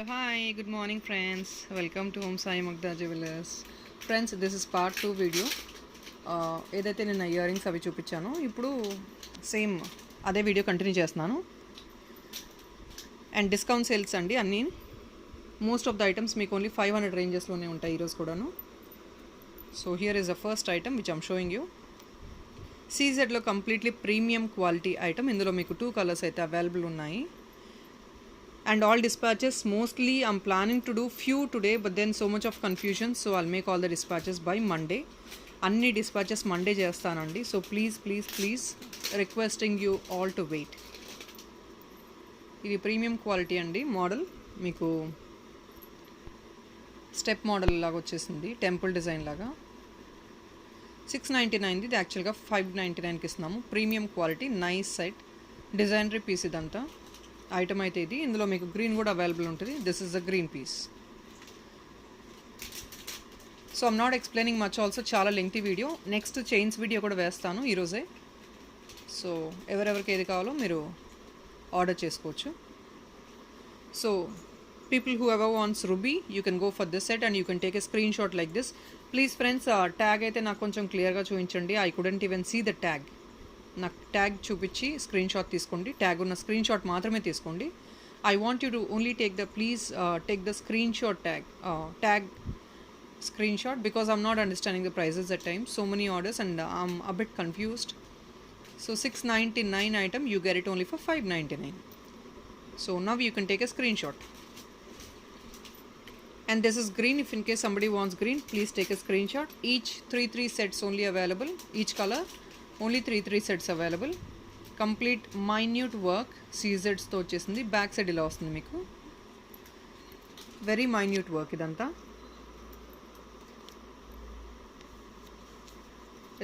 Hi, good morning friends. Welcome to Home Sai Magda Jewelers. Friends, this is part 2 video. ఏదైతే నేను earrings అవి చూపించానో ఇప్పుడు same అదే వీడియో కంటిన్యూ చేస్తున్నాను. అండ్ డిస్కౌంట్ సేల్స్ అండి అన్నీ. మోస్ట్ ఆఫ్ ద ఐటమ్స్ మీకు ఓన్లీ 500 రేంజెస్లోనే ఉంటాయి ఈరోజు కూడాను. So here is the first item which I'm showing you. సీజెడ్లో కంప్లీట్లీ ప్రీమియం క్వాలిటీ ఐటమ్. ఇందులో మీకు 2 కలర్స్ అయితే అవైలబుల్ ఉన్నాయి. And all dispatches, mostly I'm planning to do few today, but then so much of confusion, so I'll make all the dispatches by Monday. Anni dispatches Monday చేస్తానండి. So please requesting you all to wait. ఇది premium quality అండి. Model మీకు step model లాగా వచ్చేసింది, temple design లాగా. 699 ఇది యాక్చువల్గా 599కి ఇస్తున్నాము. Premium quality, nice set, designery piece ఇదంతా ఐటమ్ అయితే ఇది. ఇందులో మీకు గ్రీన్ కూడా అవైలబుల్ ఉంటుంది. This is the green piece. So I'm not explaining much also, చాలా lengthy video. Next chains video కూడా వేస్తాను ఈరోజే. సో ఎవరెవరికి ఏది కావాలో మీరు ఆర్డర్ చేసుకోవచ్చు. So people whoever wants ruby, you can go for this set and you can take a screenshot like this. Please friends, tag అయితే నాకు కొంచెం క్లియర్గా చూపించండి. I couldn't even see the tag. నాకు ట్యాగ్ చూపించి స్క్రీన్ షాట్ తీసుకోండి. Tag ఉన్న screen shot మాత్రమే తీసుకోండి. I want you to only take the screen shot tag screen shot, because I'm not understanding the prices at time. So many orders and I'm a bit confused. So 699 item, you get it only for 599. So now you can take a screen shot. And this is green. If in case somebody wants green, please take a screenshot. Each 3 sets only available. Each color only 3 sets available. Complete minute work CZs తో వచ్చేసింది. Back side ఇలా వస్తుంది మీకు. Very minute work ఇదంతా.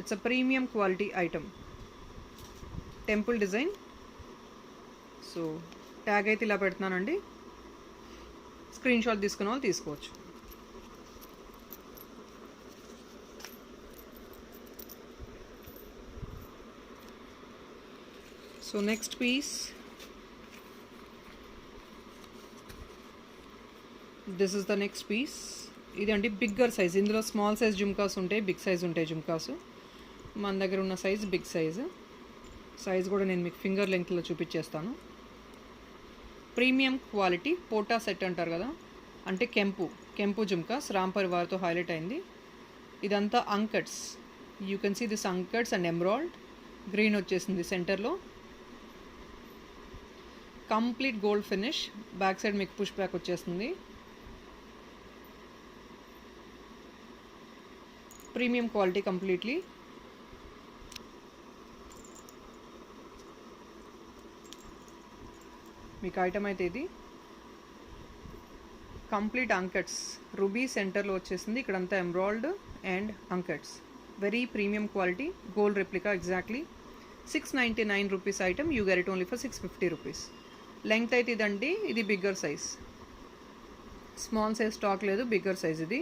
It's a premium quality item, temple design. So tag అయితే ఇలా పెడుతున్నానండి. Screen shot తీసుకున్న వాళ్ళు తీసుకోవచ్చు. So next piece, this is the next piece. ఇదండి బిగ్గర్ సైజ్. ఇందులో స్మాల్ సైజ్ జుమ్కాస్ ఉంటాయి, బిగ్ సైజ్ ఉంటాయి జుమ్కాసు. మన దగ్గర ఉన్న సైజ్ బిగ్ సైజు. సైజ్ కూడా నేను మీకు ఫింగర్ లెంగ్త్లో చూపించేస్తాను. ప్రీమియం క్వాలిటీ పోటా సెట్ అంటారు కదా, అంటే కెంపు జుమ్కాస్ రామ్ పరివార్తో హైలైట్ అయింది. ఇదంతా uncuts. You can see this uncuts and emerald. Green వచ్చేసింది సెంటర్లో. Complete gold finish. Back side మీకు పుష్ బ్యాక్ వచ్చేస్తుంది. Premium quality completely. మీకు ఐటమ్ అయితే ఇది కంప్లీట్ అంకట్స్. రూబీ సెంటర్లో వచ్చేసింది. ఇక్కడంతా emerald and uncuts. Very premium quality, gold replica exactly. 699 rupees item, you get it only for 650 rupees. Length అయితే ఇదండి. ఇది bigger size. Small size stock లేదు, బిగ్గర్ సైజ్ ఇది.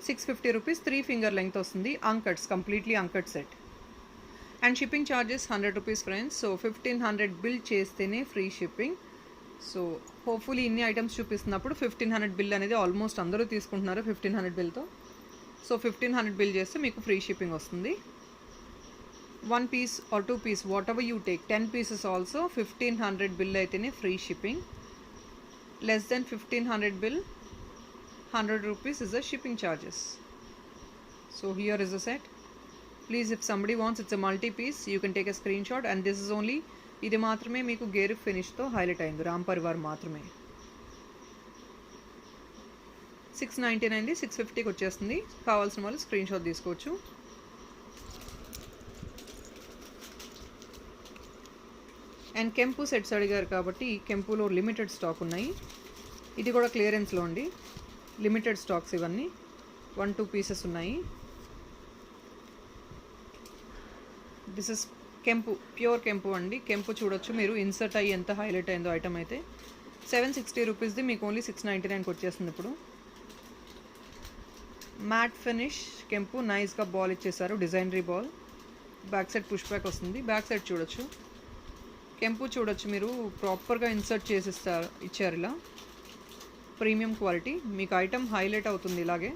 650 రూపీస్. 3 ఫింగర్ లెంగ్త్ వస్తుంది. Uncuts, completely uncut set. And shipping charges 100 rupees friends. So 1500 bill చేస్తేనే free shipping. So hopefully ఇన్ని items చూపిస్తున్నప్పుడు 1500 bill అనేది ఆల్మోస్ట్ అందరూ తీసుకుంటున్నారు 1500 బిల్తో. సో 1500 బిల్ చేస్తే మీకు ఫ్రీ షిప్పింగ్ వస్తుంది. 1 piece or 2 piece, whatever you take, 10 pieces also 1500 bill అయితేనే free shipping. Less than 1500 bill, 100 rupees is the shipping charges. So here is a set. Please, if somebody wants, it's a multi piece, you can take a screenshot. And this is only, ఇది మాత్రమే మీకు gear ఫినిష్తో highlight అయింది, రామ్ పరివార్ మాత్రమే. 699, 650కి వచ్చేస్తుంది. కావాల్సిన వాళ్ళు screen shot తీసుకోవచ్చు. And కెంపు సెట్స్ అడిగారు కాబట్టి కెంపులో లిమిటెడ్ స్టాక్ ఉన్నాయి. ఇది కూడా క్లియరెన్స్లో అండి. లిమిటెడ్ స్టాక్స్ ఇవన్నీ. 1-2 పీసెస్ ఉన్నాయి. దిస్ ఇస్ కెంపు, ప్యూర్ కెంపు అండి. కెంపు చూడొచ్చు మీరు, ఇన్సర్ట్ అయ్యి ఎంత హైలైట్ అయిందో ఐటమ్ అయితే. 760 రూపీస్ది మీకు ఓన్లీ 699కి వచ్చేస్తుంది ఇప్పుడు. మ్యాట్ ఫినిష్ కెంపు, నైస్గా బాల్ ఇచ్చేసారు, designery ball. Back side push back వస్తుంది. బ్యాక్ సైడ్ చూడొచ్చు, కెంపు చూడొచ్చు మీరు, ప్రాపర్గా ఇన్సర్ట్ చేసి ఇచ్చారు ఇలా. Premium quality. మీకు ఐటమ్ హైలైట్ అవుతుంది ఇలాగే.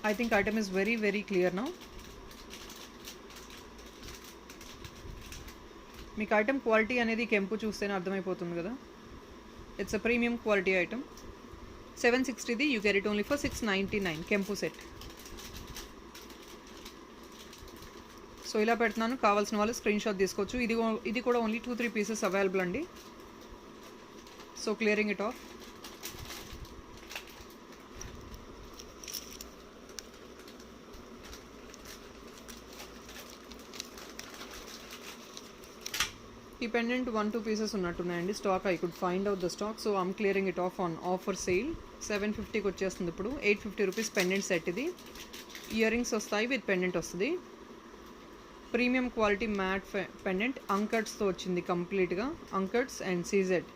I think item is very very clear now. మీకు ఐటమ్ క్వాలిటీ అనేది కెంపు చూస్తేనే అర్థమైపోతుంది కదా. It's a premium quality item. 760ది you get it only for 699 కెంపు సెట్. సో ఇలా పెడుతున్నాను, కావాల్సిన వాళ్ళు స్క్రీన్ షాట్ తీసుకోవచ్చు. ఇది కూడా ఓన్లీ 2-3 పీసెస్ అవైలబుల్ అండి. So clearing it off. ఈ పెండెంట్ 1-2 పీసెస్ ఉన్నట్టున్నాయండి stock. I could find out the stock, so I'm clearing it off on offer sale. 750కి వచ్చేస్తుంది ఇప్పుడు. 850 రూపీస్ పెండెంట్ సెట్ ఇది. ఇయర్ రింగ్స్ వస్తాయి, విత్ పెండెంట్ వస్తుంది. Premium quality matte pendant అంకట్స్తో వచ్చింది కంప్లీట్గా. అంకట్స్ అండ్ సీజెడ్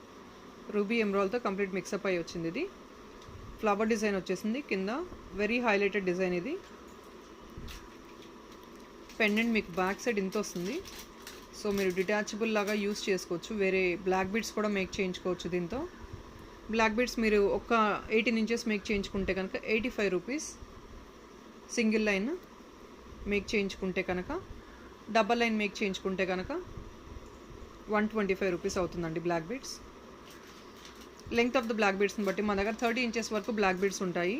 రూబీ ఎమరాల్డ్తో కంప్లీట్ మిక్సప్ అయ్యి వచ్చింది. ఇది ఫ్లవర్ డిజైన్ వచ్చేసింది కింద. వెరీ హైలైటెడ్ డిజైన్ ఇది. పెండెంట్ మీకు బ్యాక్ సైడ్ ఇంత వస్తుంది. సో మీరు డిటాచబుల్ లాగా యూస్ చేసుకోవచ్చు. వేరే బ్లాక్ బీడ్స్ కూడా మేక్ చేయించుకోవచ్చు దీంతో. బ్లాక్ బీడ్స్ మీరు ఒక 18 ఇంచెస్ మేక్ చేయించుకుంటే కనుక 85 రూపీస్. సింగిల్ లైన్ మేక్ చేయించుకుంటే కనుక, డబల్ లైన్ మేక్ చేయించుకుంటే కనుక 125 రూపీస్ అవుతుందండి black beads. Length of the black బీడ్స్ని బట్టి మన దగ్గర 30 ఇంచెస్ వరకు బ్లాక్ బీడ్స్ ఉంటాయి.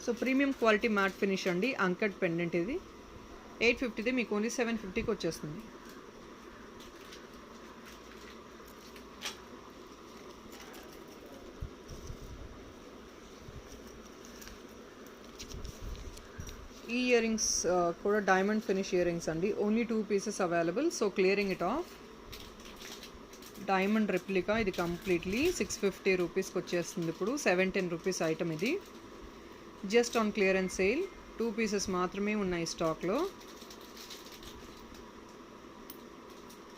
So premium quality matte finish అండి అంకట్ పెండెంట్ ఇది. 850ది మీకు ఓన్లీ 750కి వచ్చేస్తుంది. ఈ ఇయర్ రింగ్స్ కూడా డైమండ్ ఫినిష్ ఇయర్ రింగ్స్ అండి. Only 2 pieces available. So clearing it off. Diamond replica ఇది కంప్లీట్లీ 650 రూపీస్కి వచ్చేస్తుంది ఇప్పుడు. 710 రూపీస్ ఐటమ్ ఇది. Just on clearance sale. 2 pieces మాత్రమే ఉన్నాయి స్టాక్లో.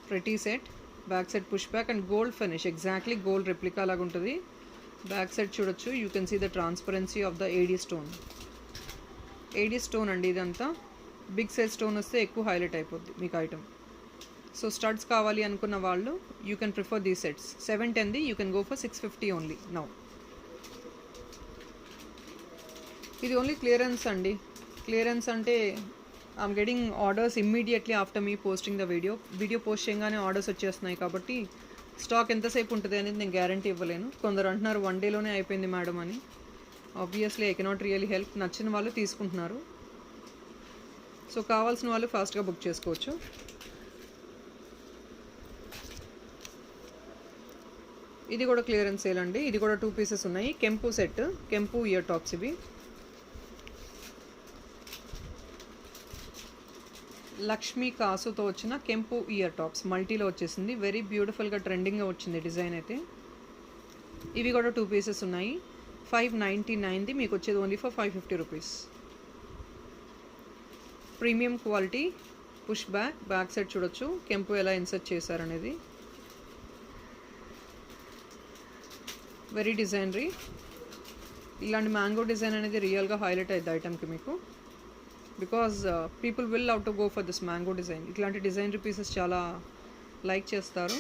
Pretty set, back side push back and gold finish. Exactly gold replica లాగా ఉంటుంది. బ్యాక్ సైడ్ చూడొచ్చు. You can see the transparency of the A D stone. A D stone అండి ఇదంతా. Big size stone వస్తే ఎక్కువ హైలైట్ అయిపోద్ది మీకు ఐటమ్. సో స్టడ్స్ కావాలి అనుకున్న వాళ్ళు you can prefer these sets. 710ది you can go for 650 only now. ఇది ఓన్లీ క్లియరెన్స్ అండి. క్లియరెన్స్ అంటే I'm getting orders immediately after me posting the video post చేయగానే ఆర్డర్స్ వచ్చేస్తున్నాయి. కాబట్టి స్టాక్ ఎంతసేపు ఉంటుంది అనేది నేను గ్యారంటీ ఇవ్వలేను. కొందరు అంటున్నారు 1 డేలోనే అయిపోయింది మేడం అని. Obviously I cannot really help. నచ్చిన వాళ్ళు తీసుకుంటున్నారు. సో కావాల్సిన వాళ్ళు ఫాస్ట్గా బుక్ చేసుకోవచ్చు. ఇది కూడా క్లియరెన్స్ సేల్ అండి. ఇది కూడా 2 పీసెస్ ఉన్నాయి. కెంపు సెట్, కెంపు ఇయర్ టాప్స్ ఇవి. లక్ష్మీ కాసుతో వచ్చిన కెంపు ఇయర్ టాప్స్ మల్టీలో వచ్చేసింది. వెరీ బ్యూటిఫుల్గా ట్రెండింగ్గా వచ్చింది డిజైన్ అయితే. ఇవి కూడా 2 పీసెస్ ఉన్నాయి. 599ది మీకు వచ్చేది only for 550 rupees. Premium quality push back. Back side చూడొచ్చు కెంపు ఎలా ఇన్సర్ట్ చేశారనేది. Very designery. ఇలాంటి మ్యాంగో డిజైన్ అనేది రియల్గా హైలైట్ అయ్యింది ఐటమ్కి మీకు. Because people will love to go for this mango design. ఇట్లాంటి డిజైనరీ పీసెస్ చాలా లైక్ చేస్తారు.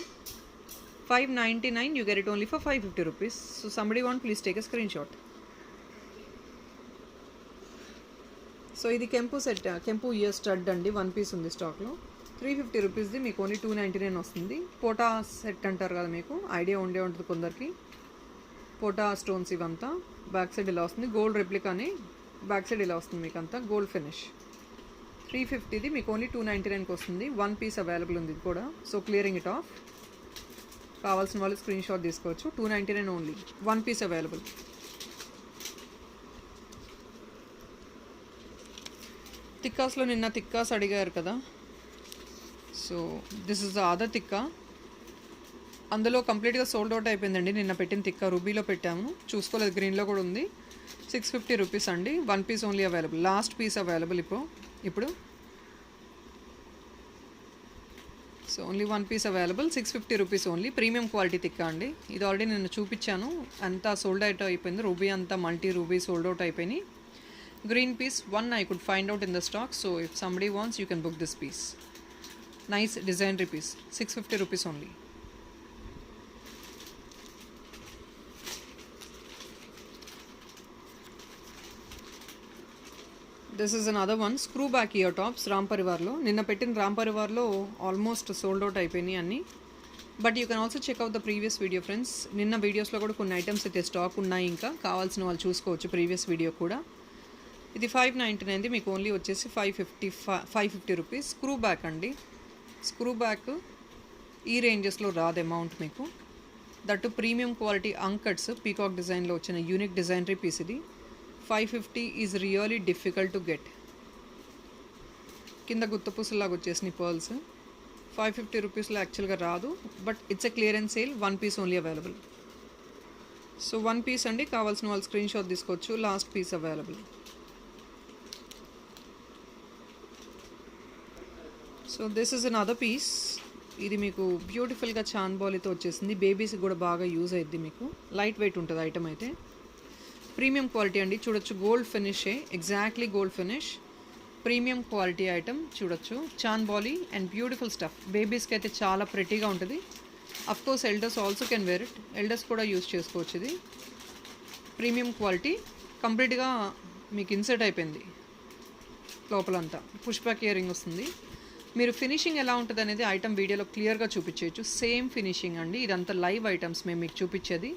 599 you get it only for 550 rupees. So somebody want, please take a screenshot. So ఇది కెంపు సెట్, కెంపు ఇయర్ స్టడ్ అండి. 1 piece ఉంది స్టాక్లో. 350 రూపీస్ది మీకు ఓన్లీ 299 వస్తుంది. పోటా సెట్ అంటారు కదా, మీకు ఐడియా ఉండే ఉంటుంది కొందరికి. పోటా స్టోన్స్ ఇవంతా. బ్యాక్ సైడ్ ఇలా వస్తుంది. గోల్డ్ రెప్లికాని బ్యాక్ సైడ్ ఇలా వస్తుంది మీకు అంతా. Gold finish. 350ది మీకు ఓన్లీ 299కి వస్తుంది. 1 పీస్ అవైలబుల్ ఉంది ఇది కూడా. So clearing it of. కావాల్సిన వాళ్ళు స్క్రీన్ షాట్ తీసుకోవచ్చు. 299 ఓన్లీ. 1 piece available. తిక్కాస్లో నిన్న తిక్కాస్ అడిగారు కదా. So this is the other tikka. అందులో కంప్లీట్గా సోల్డ్ అవుట్ అయిపోయిందండి నిన్న పెట్టిన తిక్కా. రూబీలో పెట్టాము, చూసుకోలేదు. గ్రీన్లో కూడా ఉంది. 650 రూపీస్ అండి. 1 piece only available. Last piece available ఇప్పుడు. So only 1 piece available. 650 rupees only. Premium quality tikka అండి. ఇది ఆల్రెడీ నేను చూపించాను. అంతా సోల్డ్ అవుట్ అయిపోయింది. రూబీ అంతా మల్టీ రూబీ సోల్డ్ అవుట్ అయిపోయినాయి. Green piece, one I could find out in the stock, so if somebody wants, you can book this piece. Nice designer piece, 650 rupees only. This is another one, screw back ear tops, Ram Parivarlo. Ninna pettin Ram Parivarlo almost sold out అయిపోయినాయి అన్ని. But you can also checkout the previous video friends. నిన్న వీడియోస్లో కూడా కొన్ని items అయితే stock ఉన్నాయి, ఇంకా కావాల్సిన వాళ్ళు చూసుకోవచ్చు ప్రీవియస్ వీడియో కూడా. ఇది 599, మీకు ఓన్లీ వచ్చేసి 550 రూపీస్. స్క్రూ బ్యాక్ అండి, స్క్రూ బ్యాక్ ఈ రేంజెస్లో రాదు అమౌంట్ మీకు. That premium quality uncuts peacock డిజైన్లో వచ్చిన యూనిక్ డిజైనరీ పీస్ ఇది. 550 is really difficult to get. కింద గుత్తపూసలాగా వచ్చేసినాయి పర్ల్స్. 550 రూపీస్లో యాక్చువల్గా రాదు, but it's a clearance sale, 1 piece only available. So 1 piece అండి, కావాల్సిన వాళ్ళు స్క్రీన్ షాట్ తీసుకోవచ్చు. Last piece available. So this is another piece. ఇది మీకు బ్యూటిఫుల్గా చాంద్బాలితో వచ్చేసింది. బేబీస్కి కూడా బాగా యూజ్ అయ్యిద్ది మీకు. లైట్ వెయిట్ ఉంటుంది ఐటమ్ అయితే. ప్రీమియం క్వాలిటీ అండి, చూడొచ్చు. గోల్డ్ ఫినిషే, exactly gold finish. Premium quality item చూడొచ్చు. Chandbali and beautiful stuff. బేబీస్కి అయితే చాలా ప్రెటీగా ఉంటుంది. Of course elders also can wear it. Elders కూడా యూజ్ చేసుకోవచ్చు. ఇది ప్రీమియం క్వాలిటీ. కంప్లీట్గా మీకు ఇన్సర్ట్ అయిపోయింది లోపలంతా. పుష్ బ్యాక్ ఇయర్ రింగ్ వస్తుంది. మీరు ఫినిషింగ్ ఎలా ఉంటుంది అనేది ఐటమ్ వీడియోలో క్లియర్గా చూపించవచ్చు. సేమ్ ఫినిషింగ్ అండి. ఇదంతా లైవ్ ఐటమ్స్ మేము మీకు చూపించేది,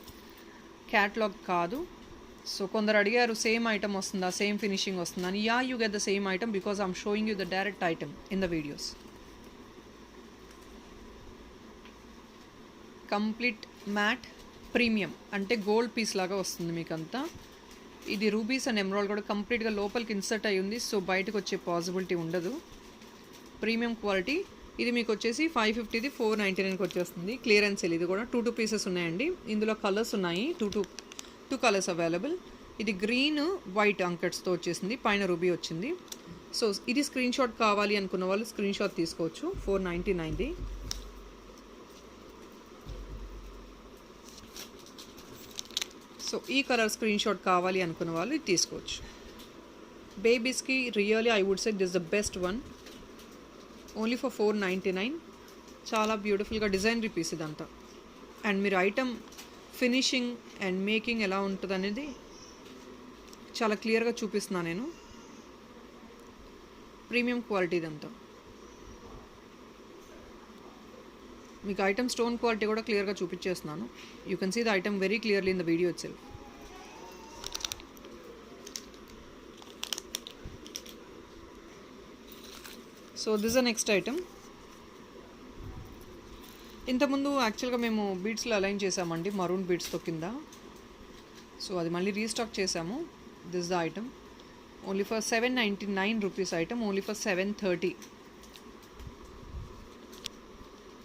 క్యాటలాగ్ కాదు. సో కొందరు అడిగారు సేమ్ ఐటమ్ వస్తుందా, సేమ్ ఫినిషింగ్ వస్తుందా అని. Yeah, you get the same item because I'm showing you the direct item in the videos. Complete mat premium అంటే గోల్డ్ పీస్ లాగా వస్తుంది మీకంతా. ఇది రూబీస్ అండ్ ఎమరాల్డ్ కూడా కంప్లీట్గా లోపలికి ఇన్సర్ట్ అయ్యి ఉంది, సో బయటకు వచ్చే పాసిబిలిటీ ఉండదు. Premium quality. ఇది మీకు వచ్చేసి 550ది 499కి వచ్చేస్తుంది. Clearance sale. ఇది కూడా 2 పీసెస్ ఉన్నాయండి. ఇందులో కలర్స్ ఉన్నాయి, టూ కలర్స్ అవైలబుల్. ఇది గ్రీన్ వైట్ అంకట్స్తో వచ్చేసింది, పైన రూబీ వచ్చింది. సో ఇది స్క్రీన్ షాట్ కావాలి అనుకున్న వాళ్ళు స్క్రీన్ షాట్ తీసుకోవచ్చు. 499ది. సో ఈ కలర్ స్క్రీన్ షాట్ కావాలి అనుకున్న వాళ్ళు ఇది తీసుకోవచ్చు. బేబీస్కి really I would say this the best one. Only for 499. చాలా బ్యూటిఫుల్గా డిజైనరీ పీస్ ఇదంతా. అండ్ మీరు ఐటమ్ ఫినిషింగ్ అండ్ మేకింగ్ ఎలా ఉంటుంది అనేది చాలా క్లియర్గా చూపిస్తున్నాను నేను. ప్రీమియం క్వాలిటీ ఇదంతా. మీకు ఐటమ్ స్టోన్ క్వాలిటీ కూడా క్లియర్గా చూపించేస్తున్నాను. You can see the item very clearly in the video itself. So this the next item. ఇంతకుముందు యాక్చువల్గా మేము బీడ్స్లో అలైన్ చేసామండి, మరూన్ బీడ్స్తో కింద. సో అది మళ్ళీ రీస్టాక్ చేసాము. This the item only for 799 rupees item, only for 730.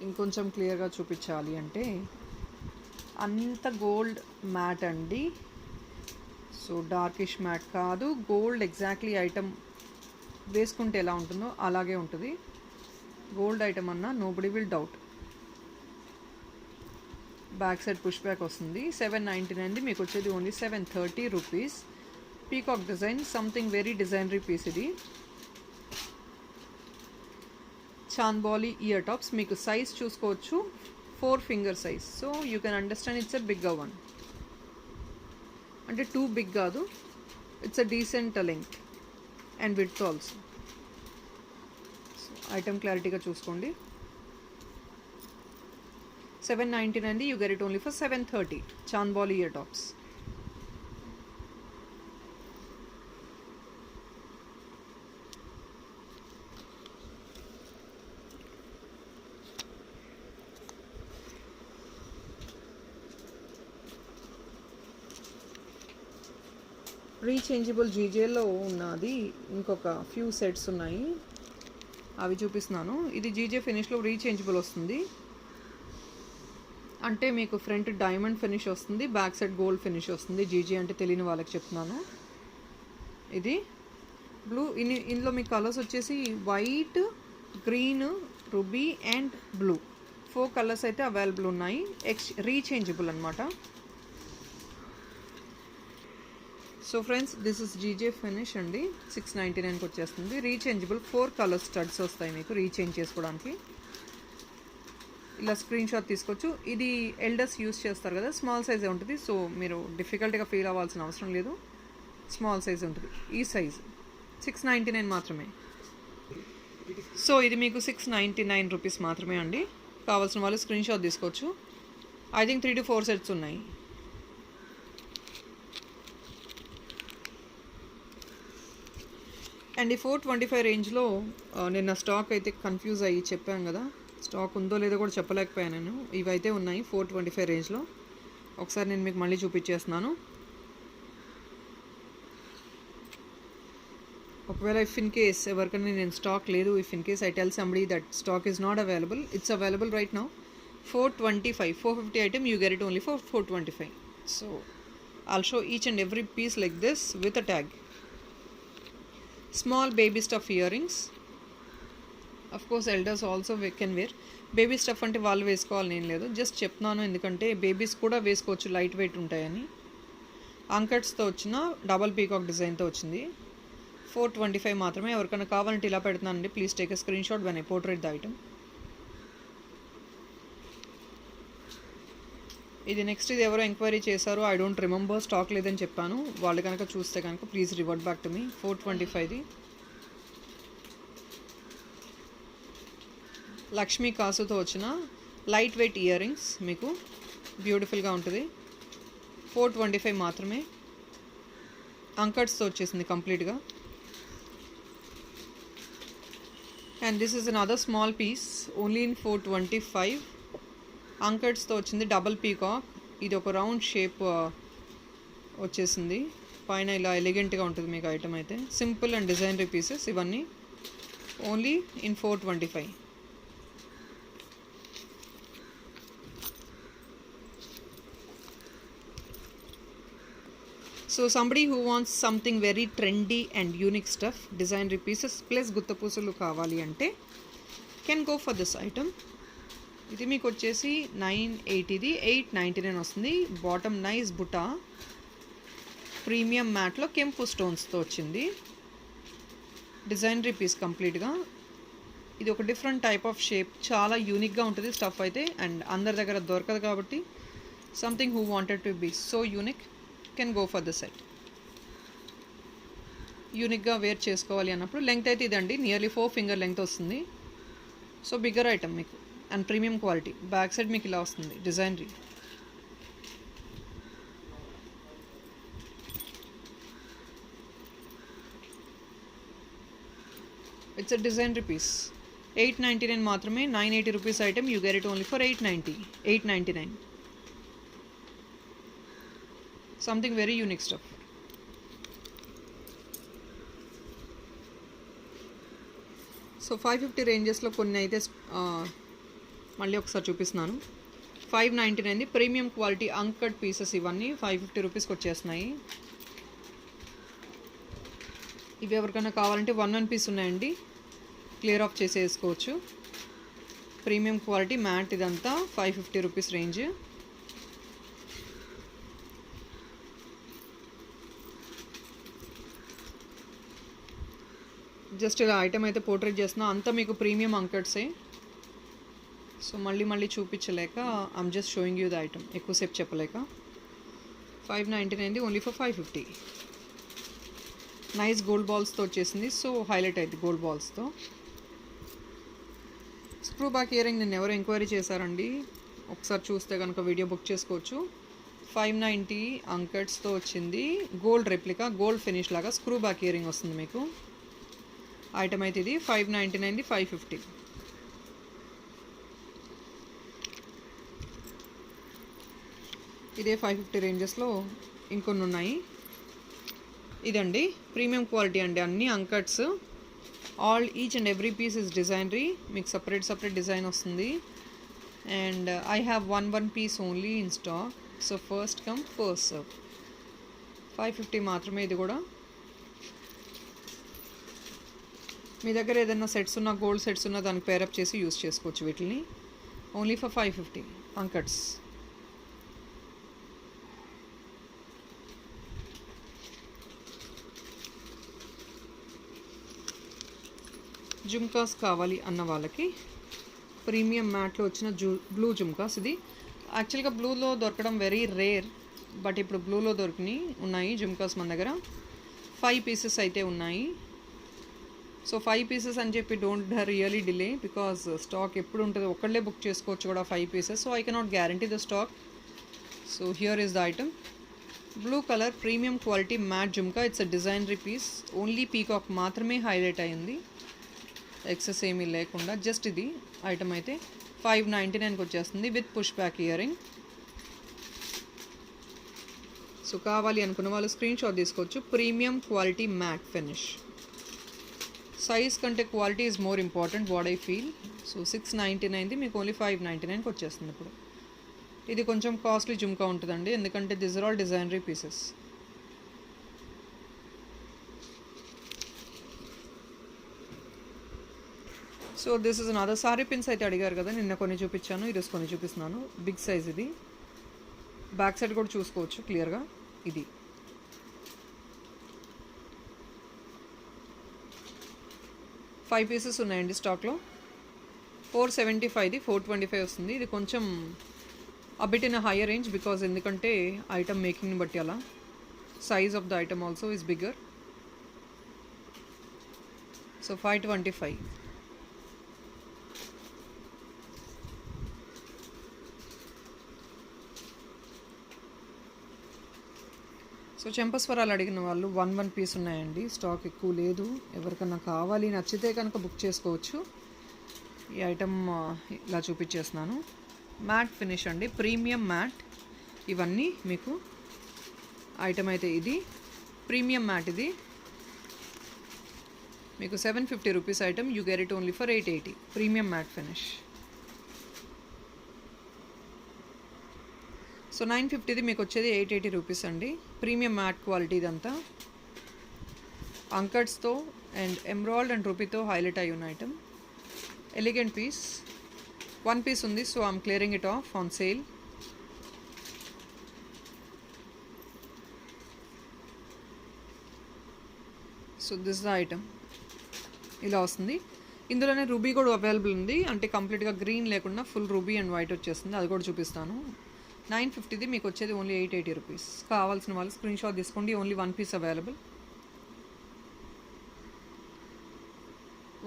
ఇంకొంచెం క్లియర్గా చూపించాలి అంటే అంత గోల్డ్ మ్యాట్ అండి. సో డార్కిష్ మ్యాట్ కాదు, గోల్డ్ ఎగ్జాక్ట్లీ ఐటమ్ వేసుకుంటే ఎలా ఉంటుందో అలాగే ఉంటుంది. గోల్డ్ ఐటమ్ అన్నా nobody will doubt. Back side push back వస్తుంది. 799ది మీకు వచ్చేది only 730 rupees. Peacock design, something very designery piece ఇది. Chandbali ear tops. మీకు సైజ్ చూసుకోవచ్చు, 4 finger size. So you can understand it's a bigger one. అంటే టూ బిగ్ కాదు, it's a decent length and width also. So item క్లారిటీగా చూసుకోండి. 799, you get it only for 730. Chaandbauli ear tops. రీచేంజబుల్ జీజేలో ఉన్నది ఇంకొక few sets ఉన్నాయి, అవి చూపిస్తున్నాను. ఇది జీజే ఫినిష్లో రీచేంజబుల్ వస్తుంది. అంటే మీకు ఫ్రంట్ డైమండ్ ఫినిష్ వస్తుంది, బ్యాక్ సైడ్ గోల్డ్ ఫినిష్ వస్తుంది. జీజే అంటే తెలియని వాళ్ళకి చెప్తున్నాను. ఇది బ్లూ. ఇందులో మీ కలర్స్ వచ్చేసి white, green, ruby and blue. 4 colours అయితే అవైలబుల్ ఉన్నాయి. రీచేంజబుల్ అనమాట. So friends this is GJ finish అండి. 699కి వచ్చేస్తుంది. రీచేంజబుల్ 4 కలర్ స్టడ్స్ వస్తాయి మీకు రీచేంజ్ చేసుకోవడానికి. ఇలా స్క్రీన్ షాట్ తీసుకోవచ్చు. ఇది ఎల్డర్స్ యూస్ చేస్తారు కదా, స్మాల్ సైజే ఉంటుంది. సో మీరు డిఫికల్ట్గా ఫీల్ అవ్వాల్సిన అవసరం లేదు, స్మాల్ సైజ్ ఉంటుంది. ఈ సైజ్ 699 మాత్రమే. సో ఇది మీకు 699 రూపీస్ మాత్రమే అండి. కావాల్సిన వాళ్ళు స్క్రీన్ షాట్ తీసుకోవచ్చు. ఐ థింక్ 3 to 4 సెట్స్ ఉన్నాయి. అండ్ ఈ 425 రేంజ్లో నిన్న స్టాక్ అయితే కన్ఫ్యూజ్ అయ్యి చెప్పాను కదా, స్టాక్ ఉందో లేదో కూడా చెప్పలేకపోయాను నేను. ఇవైతే ఉన్నాయి 425 రేంజ్లో. ఒకసారి నేను మీకు మళ్ళీ చూపించేస్తున్నాను. ఒకవేళ ఇఫ్ ఇన్ కేస్ ఎవరికైనా నేను స్టాక్ లేదు, if in case I tell somebody that stock is not available, it's available right now. 425, 450 item, you get it only for 425. So I'll show each and every piece like this with a tag. Small baby stuff earrings. Of course elders also can wear. Baby stuff అంటే వాళ్ళు వేసుకోవాలని ఏం లేదు, just చెప్తున్నాను ఎందుకంటే babies కూడా వేసుకోవచ్చు, light weight ఉంటాయని. అంకట్స్తో వచ్చిన డబల్ పీకాక్ డిజైన్తో వచ్చింది. 425 మాత్రమే. ఎవరికైనా కావాలంటే ఇలా పెడుతున్నానండి. Please take a screen shot when I portrait the item. ఇది నెక్స్ట్, ఇది ఎవరో ఎంక్వైరీ చేశారు, ఐ డోంట్ రిమెంబర్, స్టాక్ లేదని చెప్పాను. వాళ్ళు కనుక చూస్తే కనుక please revert back to me. 425ది Lakshmi కాసుతో వచ్చిన లైట్ వెయిట్ ఇయర్ రింగ్స్, మీకు బ్యూటిఫుల్గా ఉంటుంది. 425 మాత్రమే. అంకట్స్తో వచ్చేసింది కంప్లీట్గా. And this is another small piece only in 425. అంకట్స్తో వచ్చింది డబల్ పీకాక్. ఇది ఒక రౌండ్ షేప్ వచ్చేసింది, పైన ఇలా ఎలిగెంట్గా ఉంటుంది మీకు ఐటమ్ అయితే. సింపుల్ అండ్ డిజైనరీ పీసెస్ ఇవన్నీ, only in 425. So somebody who wants something very trendy and unique stuff, designery pieces plus గుత్తపూసలు కావాలి అంటే can go for this item. ఇది మీకు వచ్చేసి 980ది 899 వస్తుంది. బాటమ్ నైస్ బుటా ప్రీమియం మ్యాట్లో కెంపు స్టోన్స్తో వచ్చింది. డిజైనరీ పీస్ కంప్లీట్గా. ఇది ఒక డిఫరెంట్ టైప్ ఆఫ్ షేప్, చాలా యూనిక్గా ఉంటుంది స్టఫ్ అయితే. అండ్ అందరి దగ్గర దొరకదు కాబట్టి something who wanted to be so unique can go for the set. యూనిక్గా వేర్ చేసుకోవాలి అన్నప్పుడు లెంగ్త్ అయితే ఇదండి, నియర్లీ 4 ఫింగర్ లెంగ్త్ వస్తుంది. సో బిగ్గర్ ఐటమ్ మీకు and premium quality. Back side మీకు ఇలా వస్తుంది designery. It's a designery piece. 899 మాత్రమే. 980 rupees item, you get it only for 899. Something very unique stuff. So 550 రేంజెస్లో కొన్ని అయితే మళ్ళీ ఒకసారి చూపిస్తున్నాను. 599 ప్రీమియం క్వాలిటీ అంకట్ పీసెస్ ఇవన్నీ 550 రూపీస్కి వచ్చేస్తున్నాయి. ఇవి ఎవరికైనా కావాలంటే 1 పీస్ ఉన్నాయండి, క్లియర్ ఆఫ్ చేసి వేసుకోవచ్చు. ప్రీమియం క్వాలిటీ మ్యాట్ ఇదంతా 550 రూపీస్ రేంజ్. జస్ట్ ఇలా ఐటమ్ అయితే పోర్ట్రేట్ చేస్తున్నా, అంతా మీకు ప్రీమియం అంకట్సే. సో మళ్ళీ చూపించలేక I'm just showing you the item, ఎక్కువసేపు చెప్పలేక. 599 ఓన్లీ ఫర్ 550. నైస్ గోల్డ్ బాల్స్తో వచ్చేసింది, సో హైలైట్ అయింది గోల్డ్ బాల్స్తో. స్క్రూ బ్యాక్ ఇయర్ రింగ్ నిన్న ఎవరు ఎంక్వైరీ చేశారండి, ఒకసారి చూస్తే కనుక వీడియో బుక్ చేసుకోవచ్చు. 590 అంకట్స్తో వచ్చింది, గోల్డ్ రెప్లికా, గోల్డ్ ఫినిష్ లాగా స్క్రూ బ్యాక్ ఇయర్ రింగ్ వస్తుంది మీకు. ఐటమ్ అయితే ఇది 599, 550. ఇదే 550 రేంజెస్లో ఇంకొన్ని ఉన్నాయి. ఇదండి ప్రీమియం క్వాలిటీ అండి, అన్ని uncuts. Each and every piece is designery, మీకు సపరేట్ డిజైన్ వస్తుంది. And I have one piece only in stock, so first come first serve. 550 మాత్రమే. ఇది కూడా మీ దగ్గర ఏదైనా సెట్స్ ఉన్న, గోల్డ్ సెట్స్ ఉన్న, దానికి పేరప్ చేసి యూస్ చేసుకోవచ్చు వీటిని. Only for 550 అంకట్స్. జుమ్కాస్ కావాలి అన్న వాళ్ళకి ప్రీమియం మ్యాట్లో వచ్చిన బ్లూ జుమ్కాస్. ఇది యాక్చువల్గా బ్లూలో దొరకడం వెరీ రేర్, బట్ ఇప్పుడు బ్లూలో ఉన్నాయి జుమ్కాస్ మన దగ్గర. 5 పీసెస్ అయితే ఉన్నాయి. సో 5 పీసెస్ అని చెప్పి don't really delay, because stock ఎప్పుడు ఉంటుంది, ఒక్కళ్ళే బుక్ చేసుకోవచ్చు కూడా 5 pieces. So I cannot guarantee the stock. So here is the item. Blue colour premium quality matte jhumka. It's a designery piece. Only peacock మాత్రమే highlight అయింది, excess ఏమీ లేకుండా. Just ఇది ఐటమ్ అయితే 599కి వచ్చేస్తుంది with push back earring. So కావాలి అనుకున్న వాళ్ళు స్క్రీన్ షాట్ తీసుకోవచ్చు. Premium quality matte finish. Size కంటే quality is more important what I feel. So 699ది మీకు ఓన్లీ 599కి వచ్చేస్తుంది. ఇప్పుడు ఇది కొంచెం కాస్ట్లీ జుమ్కా ఉంటుందండి, ఎందుకంటే this are all designery pieces. So this is another sari pins అయితే అడిగారు కదా, నిన్న కొన్ని చూపించాను, ఈరోజు కొన్ని చూపిస్తున్నాను. బిగ్ సైజ్ ఇది. బ్యాక్ సైడ్ కూడా చూసుకోవచ్చు క్లియర్గా. ఇది 5 పీసెస్ ఉన్నాయండి స్టాక్లో. 475ది 425 వస్తుంది. ఇది కొంచెం a bit in higher range because ఎందుకంటే ఐటమ్ మేకింగ్ని బట్టి అలా. Size of the item also is bigger. So 525. So చెంపస్వరాలు అడిగిన వాళ్ళు 1 పీస్ ఉన్నాయండి, స్టాక్ ఎక్కువ లేదు. ఎవరికన్నా కావాలి నచ్చితే కనుక బుక్ చేసుకోవచ్చు. ఈ ఐటమ్ ఇలా చూపించేస్తున్నాను. మ్యాట్ ఫినిష్ అండి, ప్రీమియం మ్యాట్. ఇవన్నీ మీకు ఐటమ్ అయితే ఇది ప్రీమియం మ్యాట్. ఇది మీకు 750 rupees item. You get it only for 880. Premium matte finish. So 950ది మీకు వచ్చేది 880 రూపీస్ అండి. ప్రీమియం మ్యాట్ క్వాలిటీ ఇదంతా. అంకట్స్తో అండ్ ఎమ్రాల్డ్ అండ్ రూపీతో హైలైట్ అయ్యి ఉన్న ఐటమ్. Elegant piece. 1 పీస్ ఉంది, so I'm clearing it off on sale. So this the item. ఇలా వస్తుంది. ఇందులోనే రూబీ కూడా అవైలబుల్ ఉంది, అంటే కంప్లీట్గా గ్రీన్ లేకుండా ఫుల్ రూబీ అండ్ వైట్ వచ్చేస్తుంది. అది కూడా చూపిస్తాను. 950ది మీకు వచ్చేది ఓన్లీ 880 రూపీస్. కావాల్సిన వాళ్ళు స్క్రీన్ షాట్ తీసుకోండి. Only 1 piece available.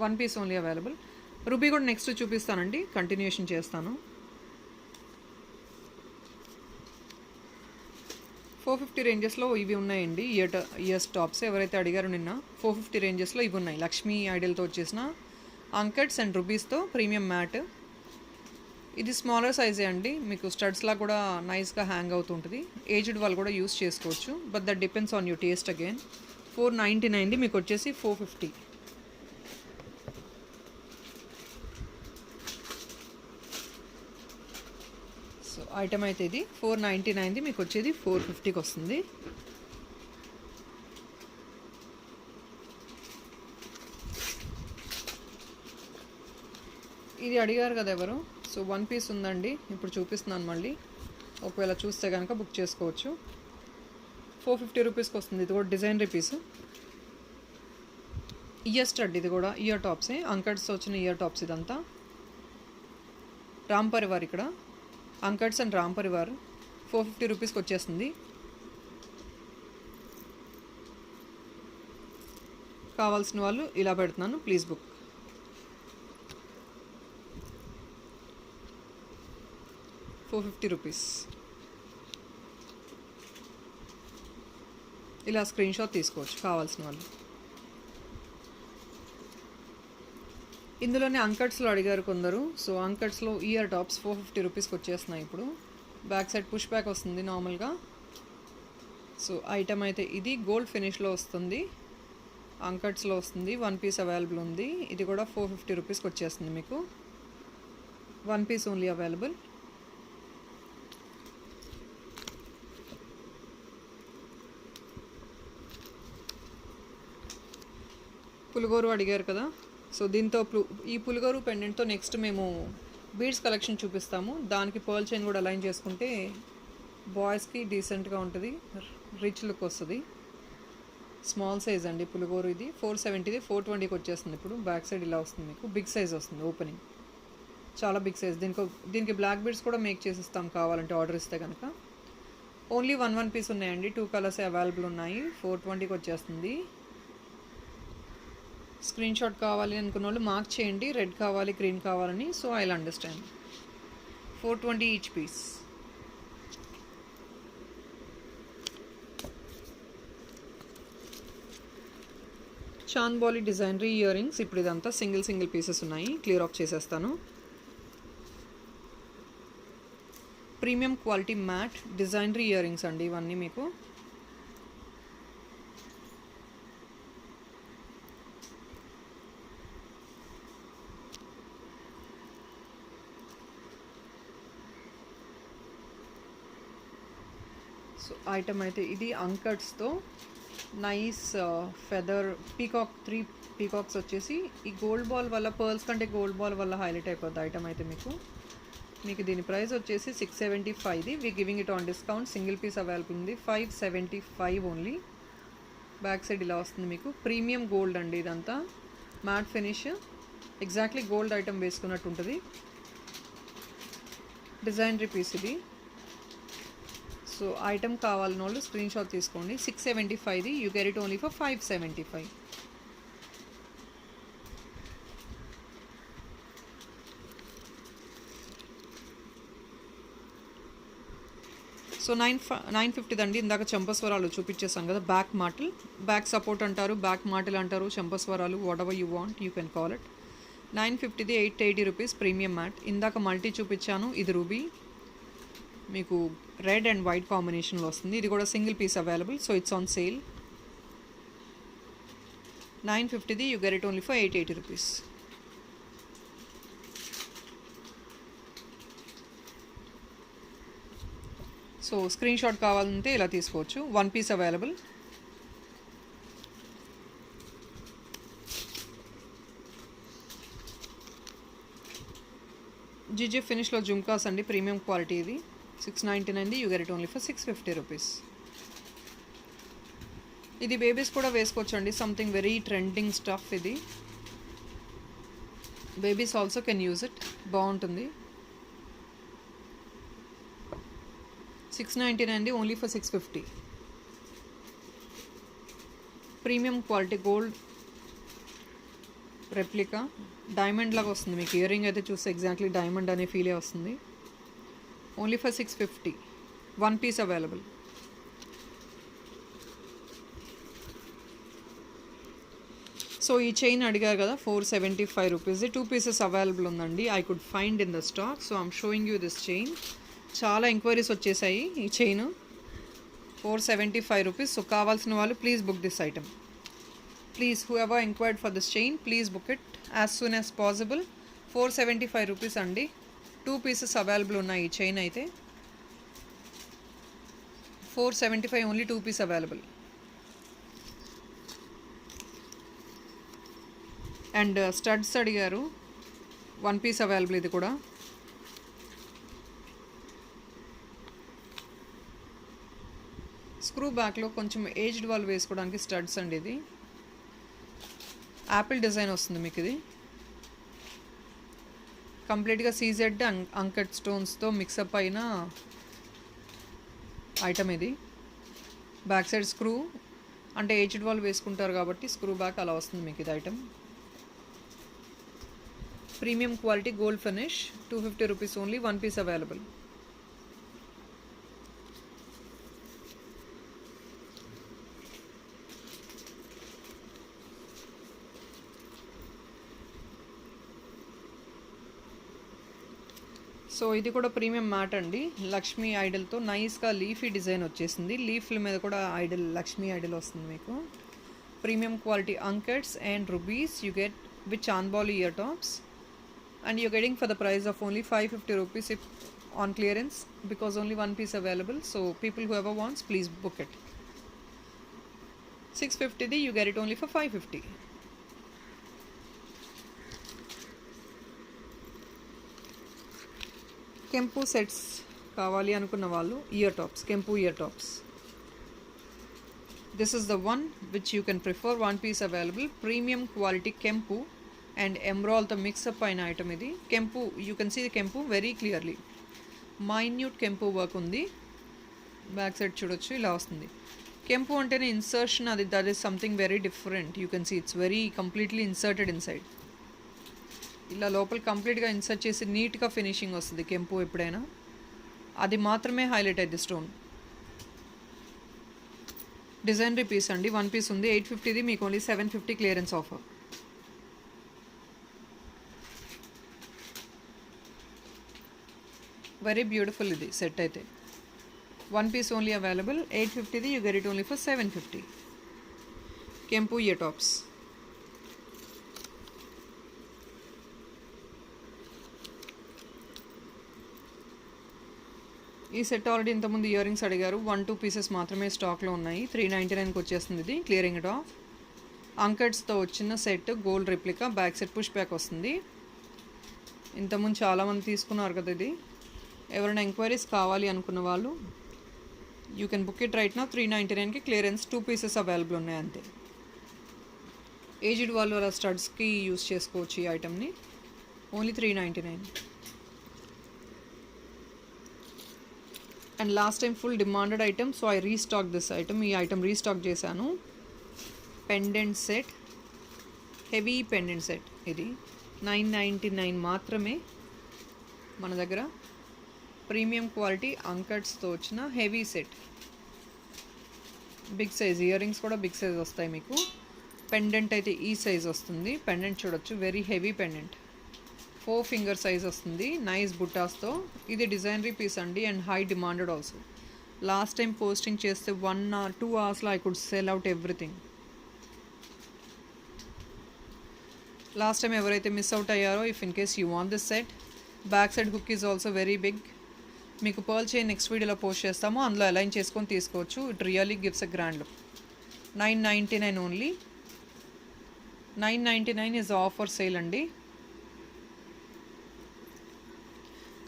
1 piece only available. Ruby కూడా నెక్స్ట్ చూపిస్తానండి, కంటిన్యూషన్ చేస్తాను. 450 రేంజెస్లో ఇవి ఉన్నాయండి. ఇయర్స్ టాప్స్ ఎవరైతే అడిగారో నిన్న, 450 రేంజెస్లో ఇవి ఉన్నాయి. లక్ష్మీ ఐడియల్తో వచ్చేసిన అంకట్స్ అండ్ రూబీస్తో ప్రీమియం మ్యాట్. ఇది స్మాలర్ సైజే అండి, మీకు స్టడ్స్లా కూడా నైస్గా హ్యాంగ్ అవుతుంటుంది. ఏజ్డ్ వాళ్ళు కూడా యూస్ చేసుకోవచ్చు, but that depends on your taste again. 499ది మీకు వచ్చేసి 450. సో ఐటమ్ అయితే ఇది 499ది మీకు వచ్చేది 450కి వస్తుంది. ఇది అడిగారు కదా ఎవరు. సో 1 పీస్ ఉందండి, ఇప్పుడు చూపిస్తున్నాను మళ్ళీ. ఒకవేళ చూస్తే కనుక బుక్ చేసుకోవచ్చు. 450 రూపీస్కి వస్తుంది. ఇది కూడా డిజైనరీ పీసు. Year stud. ఇది కూడా ఇయర్ టాప్సే, అంకట్స్ వచ్చిన ఇయర్ టాప్స్. ఇదంతా రామ్ పరివార్. ఇక్కడ అంకట్స్ అండ్ రామ్ పరివార్ 450 రూపీస్కి వచ్చేస్తుంది. కావాల్సిన వాళ్ళు ఇలా పెడుతున్నాను, ప్లీజ్ బుక్. ₹450. ఇలా స్క్రీన్ షాట్ తీసుకోవచ్చు కావాల్సిన వాళ్ళు. ఇందులోనే అంకట్స్లో అడిగారు కొందరు. సో అంకట్స్లో ఇయర్ టాప్స్ 450 రూపీస్కి వచ్చేస్తున్నాయి ఇప్పుడు. బ్యాక్ సైడ్ పుష్ బ్యాక్ వస్తుంది నార్మల్గా. సో ఐటమ్ అయితే ఇది గోల్డ్ ఫినిష్లో వస్తుంది, అంకట్స్లో వస్తుంది. 1 పీస్ అవైలబుల్ ఉంది. ఇది కూడా 450 రూపీస్కి వచ్చేస్తుంది మీకు. 1 పీస్ ఓన్లీ అవైలబుల్. పులిగోరు అడిగారు కదా, సో దీంతో ఈ పులిగోరు పెండెంట్తో నెక్స్ట్ మేము బీడ్స్ కలెక్షన్ చూపిస్తాము. దానికి పర్ల్ చైన్ కూడా అలైన్ చేసుకుంటే బాయ్స్కి డీసెంట్గా ఉంటుంది, రిచ్ లుక్ వస్తుంది. స్మాల్ సైజ్ అండి పులిగోరు. ఇది 470ది 420కి వచ్చేస్తుంది. ఇప్పుడు బ్యాక్ సైడ్ ఇలా వస్తుంది మీకు. బిగ్ సైజ్ వస్తుంది ఓపెనింగ్, చాలా బిగ్ సైజ్. దీనికి బ్లాక్ బీడ్స్ కూడా మేక్ చేసిస్తాం కావాలంటే ఆర్డర్ ఇస్తే కనుక. ఓన్లీ వన్ పీస్ ఉన్నాయండి, 2 కలర్స్ అవైలబుల్ ఉన్నాయి. 420కి వచ్చేస్తుంది. స్క్రీన్ షాట్ కావాలి అనుకున్న వాళ్ళు మార్క్ చేయండి, రెడ్ కావాలి గ్రీన్ కావాలని. So I will understand. 420 each piece. Chandbali డిజైనరీ ఇయర్ రింగ్స్. ఇప్పుడు ఇదంతా సింగిల్ పీసెస్ ఉన్నాయి, క్లియర్ ఆఫ్ చేసేస్తాను. ప్రీమియం క్వాలిటీ మ్యాట్ డిజైనరీ ఇయర్ రింగ్స్ అండి ఇవన్నీ మీకు. సో ఐటమ్ అయితే ఇది అంకట్స్తో నైస్ ఫెదర్ పీకాక్, 3 పీకాక్స్ వచ్చేసి ఈ గోల్డ్ బాల్ వల్ల, పర్ల్స్ కంటే గోల్డ్ బాల్ వల్ల హైలైట్ అయిపోద్ది ఐటమ్ అయితే మీకు దీని ప్రైస్ వచ్చేసి 675ది. We giving it on discount. Single piece available ఉంది, 575 ఓన్లీ. బ్యాక్ సైడ్ ఇలా వస్తుంది మీకు. ప్రీమియం గోల్డ్ అండి ఇదంతా, matte finish, exactly gold item వేసుకున్నట్టు ఉంటుంది. డిజైనరీ పీస్ ఇది. సో ఐటమ్ కావాలని వాళ్ళు స్క్రీన్ షాట్ తీసుకోండి. 675ది, you get it only for 575. So 950 అండి. ఇందాక చంపస్వరాలు చూపించేసాం కదా, బ్యాక్ మాటల్, బ్యాక్ సపోర్ట్ అంటారు, బ్యాక్ మాటల్ అంటారు, చంపస్వరాలు, whatever you want you can call it. 950ది 880 రూపీస్ ప్రీమియం మ్యాట్. ఇందాక మల్టీ చూపించాను, ఇది రూబీ, మీకు రెడ్ అండ్ వైట్ కాంబినేషన్లో వస్తుంది. ఇది కూడా single piece available, so it's on sale. 950ది you get it only for 880 rupees. So screen shot కావాలంటే ఇలా తీసుకోవచ్చు. 1 పీస్ అవైలబుల్. జీజే ఫినిష్లో జుమ్కాస్ అండి, ప్రీమియం క్వాలిటీ. ఇది 699ది, you get it only for 650 rupees. ఇది బేబీస్ కూడా వేసుకోవచ్చు అండి, సంథింగ్ వెరీ ట్రెండింగ్ స్టఫ్ ఇది. Babies also can use it, బాగుంటుంది. 699ది only for 650. Premium quality gold replica, diamond లాగా వస్తుంది మీకు. ఇయర్ రింగ్ అయితే చూస్తే ఎగ్జాక్ట్లీ డైమండ్ అనే ఫీలే వస్తుంది. Only for 650. 1 piece available. So ఈ చైన్ అడిగారు కదా, 475 రూపీస్ది 2 పీసెస్ అవైలబుల్ ఉందండి. I could find in the stock, so I'm showing you this chain. చాలా ఎంక్వైరీస్ వచ్చేసాయి ఈ చైన్. 475 రూపీస్. సో కావాల్సిన వాళ్ళు please book this item. Please, whoever enquired for this chain, please book it as soon as possible. 475 rupees అండి. 2 pieces available ఉన్నాయి ఈ chain అయితే. 475 only, 2 piece available. And studs అడిగారు, 1 piece available ఇది కూడా. Screw బ్యాక్లో కొంచెం ఏజ్డ్ వాళ్ళు వేసుకోవడానికి స్టడ్స్ అండి ఇది. యాపిల్ డిజైన్ వస్తుంది మీకు. ఇది కంప్లీట్గా సీజెడ్ అంకట్ స్టోన్స్తో మిక్సప్ అయిన ఐటమ్ ఇది. బ్యాక్ సైడ్ స్క్రూ, అంటే ఏజ్డ్ వాళ్ళు వేసుకుంటారు కాబట్టి స్క్రూ బ్యాక్ అలా వస్తుంది మీకు ఇది item. Premium quality gold finish, 250 rupees only. 1 piece available. So ఇది కూడా ప్రీమియం మ్యాట్ అండి, లక్ష్మీ ఐడల్తో నైస్గా లీఫీ డిజైన్ వచ్చేసింది. లీఫ్ల మీద కూడా ఐడల్, లక్ష్మీ ఐడల్ వస్తుంది మీకు. Premium quality uncuts and rubies you get with chandbali ear tops, and you're getting for the price of only 550 rupees if on clearance, because only 1 piece available. So people whoever wants, please book it. 650 you get it only for 550. కెంపు sets కావాలి అనుకున్న వాళ్ళు ear tops, కెంపు ear tops. This is the one which you can prefer. One piece available. Premium quality Kempu and emerald the mix up అయిన item ఇది. Kempu, you can see the Kempu very clearly. Minute Kempu work ఉంది. Back side చూడొచ్చు, ఇలా వస్తుంది. కెంపు అంటేనే insertion, అది that is something very different. You can see it's very completely inserted inside. ఇలా లోపల కంప్లీట్గా ఇన్సర్ట్ చేసి నీట్గా ఫినిషింగ్ వస్తుంది కెంపు ఎప్పుడైనా. అది మాత్రమే హైలైట్ అయ్యింది స్టోన్. డిజైనరీ పీస్ అండి, వన్ పీస్ ఉంది. 850ది మీకు only 750 clearance offer. Very beautiful ఇది సెట్ అయితే. One piece only available. 850 you get it only for 750. Kempu ear tops. ఈ సెట్ ఆల్రెడీ ఇంతకుముందు ఇయర్ రింగ్స్ అడిగారు. 1-2 పీసెస్ మాత్రమే స్టాక్లో ఉన్నాయి. 399కి వచ్చేస్తుంది ఇది. Clearing it off. అంకట్స్తో వచ్చిన set, gold replica, back set push back వస్తుంది. ఇంతకుముందు చాలామంది తీసుకున్నారు కదా ఇది. ఎవరైనా ఎంక్వైరీస్ కావాలి అనుకున్న వాళ్ళు you can book it right నా. 399కి క్లియరెన్స్ 2 పీసెస్ అవైలబుల్ ఉన్నాయి అంతే. ఏజ్డ్ వాళ్ళు అలా స్టడ్స్కి యూస్ చేసుకోవచ్చు ఈ ఐటమ్ని. Only 399. And last time full demanded item, so I restock this item. ఈ ఐటమ్ రీస్టాక్ చేశాను. Pendant set, heavy pendant set. ఇది 999 మాత్రమే మన దగ్గర. ప్రీమియం క్వాలిటీ అంకట్స్తో వచ్చిన heavy set. Big size ear rings కూడా బిగ్ సైజ్ వస్తాయి మీకు. పెండెంట్ అయితే ఈ సైజ్ వస్తుంది. పెండెంట్ చూడొచ్చు, very heavy pendant. 4 finger size వస్తుంది, నైస్ బుట్టాస్తో. ఇది డిజైనరీ పీస్ అండి and high demanded also. Last time posting చేస్తే 1 or 2 hours I could sell out everything. Last time ఎవరైతే మిస్ అవుట్ అయ్యారో, if in case you want this set. Back side hook is also very big. మీకు pearl chain next వీడియోలో post చేస్తాము, అందులో align చేసుకొని తీసుకోవచ్చు. It really gives a grand look. 999 only. 999 is offer sale అండి.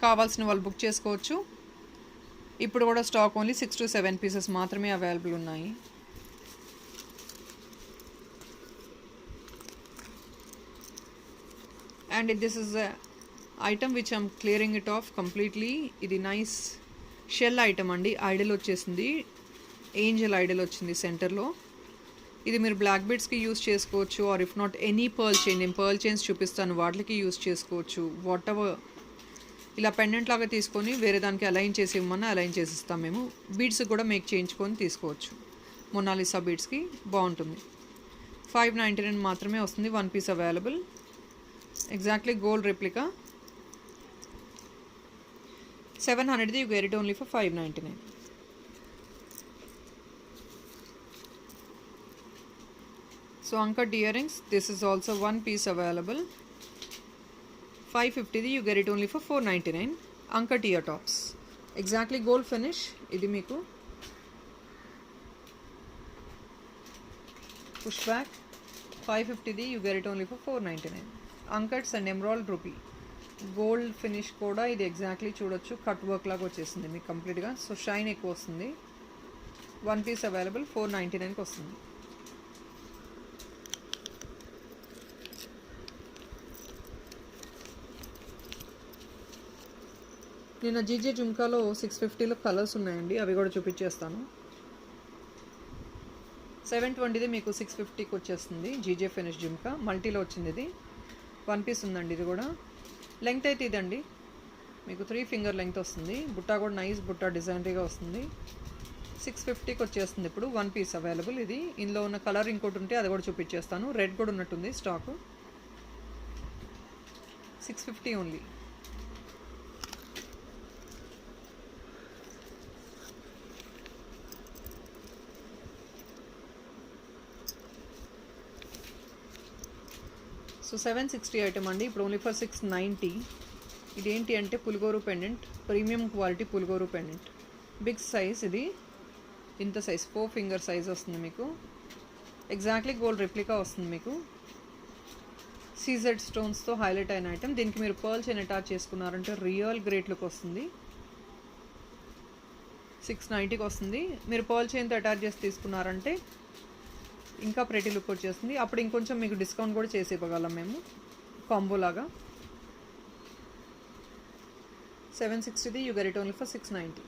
కావాల్సిన వాళ్ళు బుక్ చేసుకోవచ్చు. ఇప్పుడు కూడా స్టాక్ ఓన్లీ 6 to 7 పీసెస్ మాత్రమే అవైలబుల్ ఉన్నాయి. And this is item which I'm clearing it off completely. ఇది నైస్ షెల్ ఐటమ్ అండి. ఐడల్ వచ్చేసింది, ఏంజల్ ఐడల్ వచ్చింది సెంటర్లో. ఇది మీరు బ్లాక్ బీడ్స్కి యూస్ చేసుకోవచ్చు, or if not any pearl chain. నేను పర్ల్ చైన్స్ చూపిస్తాను, వాటికి యూస్ చేసుకోవచ్చు. వాట్ ఎవర్ ఇలా పెండెంట్ లాగా తీసుకొని వేరే దానికి అలైన్ చేసి ఇవ్వమన్నా అలైన్ చేసి ఇస్తాం మేము. బీడ్స్ కూడా మేక్ చేయించుకొని తీసుకోవచ్చు. మొనాలిసా బీడ్స్కి బాగుంటుంది. 599 మాత్రమే వస్తుంది. 1 piece available. Exactly gold replica. 700ది you get it only for 599. So uncut earrings, this is also 1 piece available. 550ది you get it only for 499. Uncut ear tops, exactly gold finish. ఇది మీకు push back. 550ది you get it only for 499. Uncuts and emerald rupee. Gold finish కూడా ఇది exactly చూడొచ్చు, cut work లాగా వచ్చేసింది మీకు కంప్లీట్గా. So shine ఎక్కువ వస్తుంది. 1 పీస్ అవైలబుల్. 499కి వస్తుంది. నిన్న జీజే జుమ్కాలో 650లో కలర్స్ ఉన్నాయండి, అవి కూడా చూపించేస్తాను. 720ది మీకు 650కి వచ్చేస్తుంది. జీజే ఫినిష్ జుమ్కా మల్టీలో వచ్చింది ఇది. 1 పీస్ ఉందండి. ఇది కూడా లెంగ్త్ అయితే ఇదండి మీకు 3 ఫింగర్ లెంగ్త్ వస్తుంది. బుట్టా కూడా నైస్ బుట్టా, డిజైనరీగా వస్తుంది. 650కి వచ్చేస్తుంది ఇప్పుడు. 1 పీస్ అవైలబుల్. ఇది ఇందులో ఉన్న కలర్ ఇంకోటి ఉంటే అది కూడా చూపించేస్తాను. రెడ్ కూడా ఉన్నట్టుంది స్టాకు. 650 ఓన్లీ. సో 760 ఐటమ్ అండి. ఇప్పుడు ఓన్లీ ఫర్ 690. ఇదేంటి అంటే పులిగోరు పెండెంట్, ప్రీమియం క్వాలిటీ పులిగోరు పెండెంట్. బిగ్ సైజ్ ఇది, ఇంత సైజ్ 4 ఫింగర్ సైజ్ వస్తుంది మీకు. ఎగ్జాక్ట్లీ గోల్డ్ రెప్లికా వస్తుంది మీకు. సీజెడ్ స్టోన్స్తో హైలైట్ అయిన ఐటమ్. దీనికి మీరు పర్ల్ చైన్ అటాచ్ చేసుకున్నారంటే రియల్ గ్రేట్ లుక్ వస్తుంది. 690కి వస్తుంది. మీరు పర్ల్ చైన్తో అటాచ్ చేసి తీసుకున్నారంటే ఇంకా ప్రెటీ లుక్ వచ్చేస్తుంది. అప్పుడు ఇంకొంచెం మీకు డిస్కౌంట్ కూడా చేసి ఇవ్వగలం మేము కాంబో లాగా. 760ది you get it only for 690.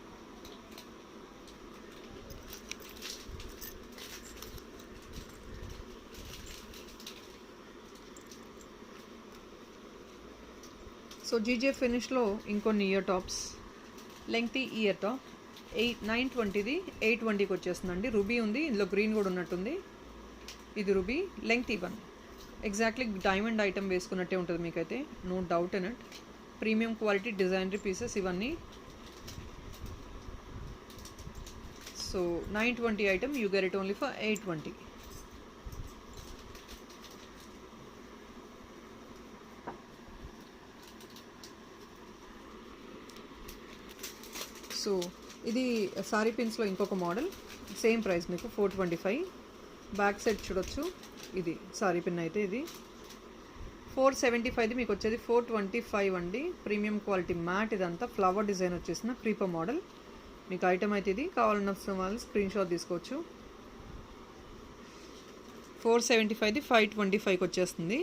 So GJ ఫినిష్లో ఇంకొన్ని ear tops, lengthy ear top 920ది 820కి వచ్చేస్తుందండి. రూబీ ఉంది, ఇందులో గ్రీన్ కూడా ఉన్నట్టుంది. ఇది ruby lengthy one, exactly diamond item వేసుకున్నట్టే ఉంటుంది మీకైతే, no doubt in it. Premium quality డిజైనరీ పీసెస్ ఇవన్నీ. So 920 item you get it only for 820. So ఇది సారీ పిన్స్లో ఇంకొక మోడల్, సేమ్ ప్రైస్ మీకు 425. బ్యాక్ సైడ్ చూడొచ్చు, ఇది సారీ పిన్ అయితే ఇది 475ది మీకు వచ్చేది 425 అండి. ప్రీమియం క్వాలిటీ మ్యాట్, ఇదంతా ఫ్లవర్ డిజైన్ వచ్చేసిన క్రీపర్ మోడల్. మీకు ఐటమ్ అయితే ఇది కావాలన్న వాళ్ళు స్క్రీన్ షాట్ తీసుకోవచ్చు. 475ది 525కి వచ్చేస్తుంది.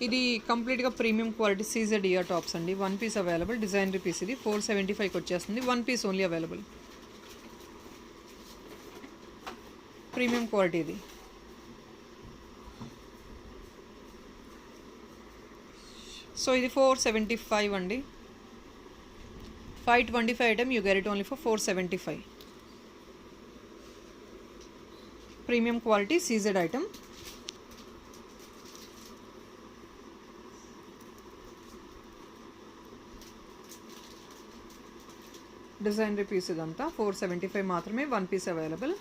ఇది కంప్లీట్గా premium quality CZ ear tops అండి. 1 పీస్ అవైలబుల్, డిజైనరీ పీస్. ఇది 475కి వచ్చేస్తుంది. 1 piece only available. Premium quality ఇది. సో ఇది 475 అండి. 525 item you get it only for 475. Premium quality CZ item. Designery piece ఇదంతా 475 మాత్రమే, 1 పీస్ అవైలబుల్.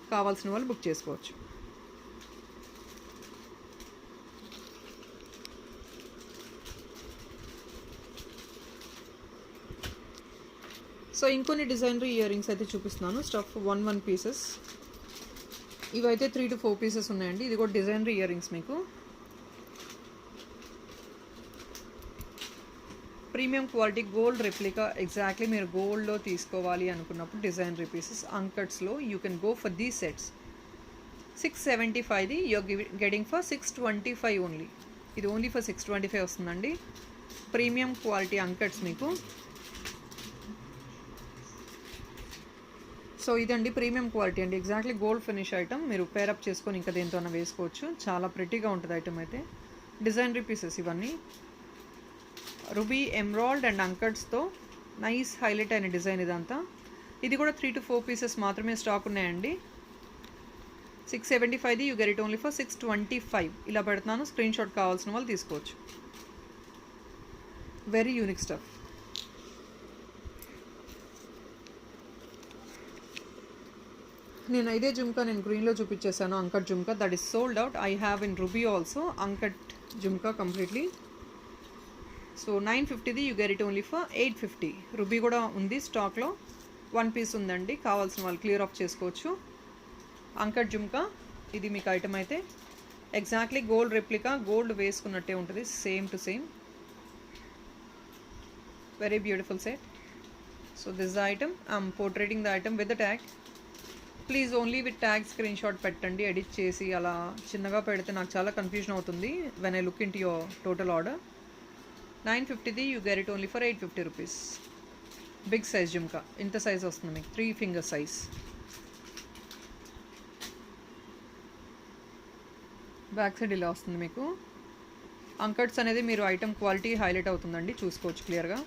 కావాల్సిన వాళ్ళు బుక్ చేసుకోవచ్చు. సో ఇంకొన్ని డిజైనరీ ఇయర్ రింగ్స్ అయితే చూపిస్తున్నాను. Stuff 1 pieces. ఇవైతే 3 to 4 పీసెస్ ఉన్నాయండి. ఇది కూడా డిజైనరీ ఇయర్ రింగ్స్ మీకు. Premium quality gold replica, exactly మీరు గోల్డ్లో తీసుకోవాలి అనుకున్నప్పుడు డిజైనరీ పీసెస్ అంకట్స్లో you can go for these sets. 675ది యూఆర్ గెటింగ్ ఫర్ 625 ఓన్లీ. ఇది ఓన్లీ ఫర్ 625 వస్తుందండి. ప్రీమియం క్వాలిటీ అంకట్స్ మీకు. సో ఇదండి ప్రీమియం క్వాలిటీ అండి, ఎగ్జాక్ట్లీ గోల్డ్ ఫినిష్ ఐటమ్. మీరు పేరప్ చేసుకొని ఇంకా దేంతో వేసుకోవచ్చు. చాలా ప్రెట్టీగా ఉంటుంది ఐటమ్ అయితే. డిజైనరీ పీసెస్ ఇవన్నీ. రూబీ ఎమ్రాల్డ్ అండ్ అంకట్స్తో నైస్ హైలైట్ అయిన డిజైన్ ఇదంతా. ఇది కూడా 3 to 4 పీసెస్ మాత్రమే స్టాక్ ఉన్నాయండి. 675ది you get it only for 625. ఇలా పెడుతున్నాను, స్క్రీన్ షాట్ కావాల్సిన వాళ్ళు తీసుకోవచ్చు. Very unique stuff. నేను ఇదే జుమ్కా నేను గ్రీన్లో చూపించేసాను, uncut jhumka. That is sold out. I have in ruby also uncut jhumka completely. So 950ది you get it only for 850. Ruby కూడా ఉంది స్టాక్లో, 1 పీస్ ఉందండి. కావాల్సిన వాళ్ళు క్లియర్ ఆఫ్ చేసుకోవచ్చు. అంకట్ జుమ్కా ఇది మీకు ఐటమ్ అయితే ఎగ్జాక్ట్లీ గోల్డ్ రెప్లికా, గోల్డ్ వేసుకున్నట్టే ఉంటుంది, same to same. Very beautiful set. So this the item, I'm portraying the item with the tag. Please only with tag screen shot పెట్టండి. Edit చేసి అలా చిన్నగా పెడితే నాకు చాలా కన్ఫ్యూజన్ అవుతుంది when I look into your total order. 950ది you get it only for 850 rupees. Big size jhumka, ఇంత సైజ్ వస్తుంది మీకు, 3 ఫింగర్ సైజ్. బ్యాక్ సైడ్ ఇలా వస్తుంది మీకు. అంకట్స్ అనేది మీరు ఐటమ్ క్వాలిటీ హైలైట్ అవుతుందండి, చూసుకోవచ్చు క్లియర్గా.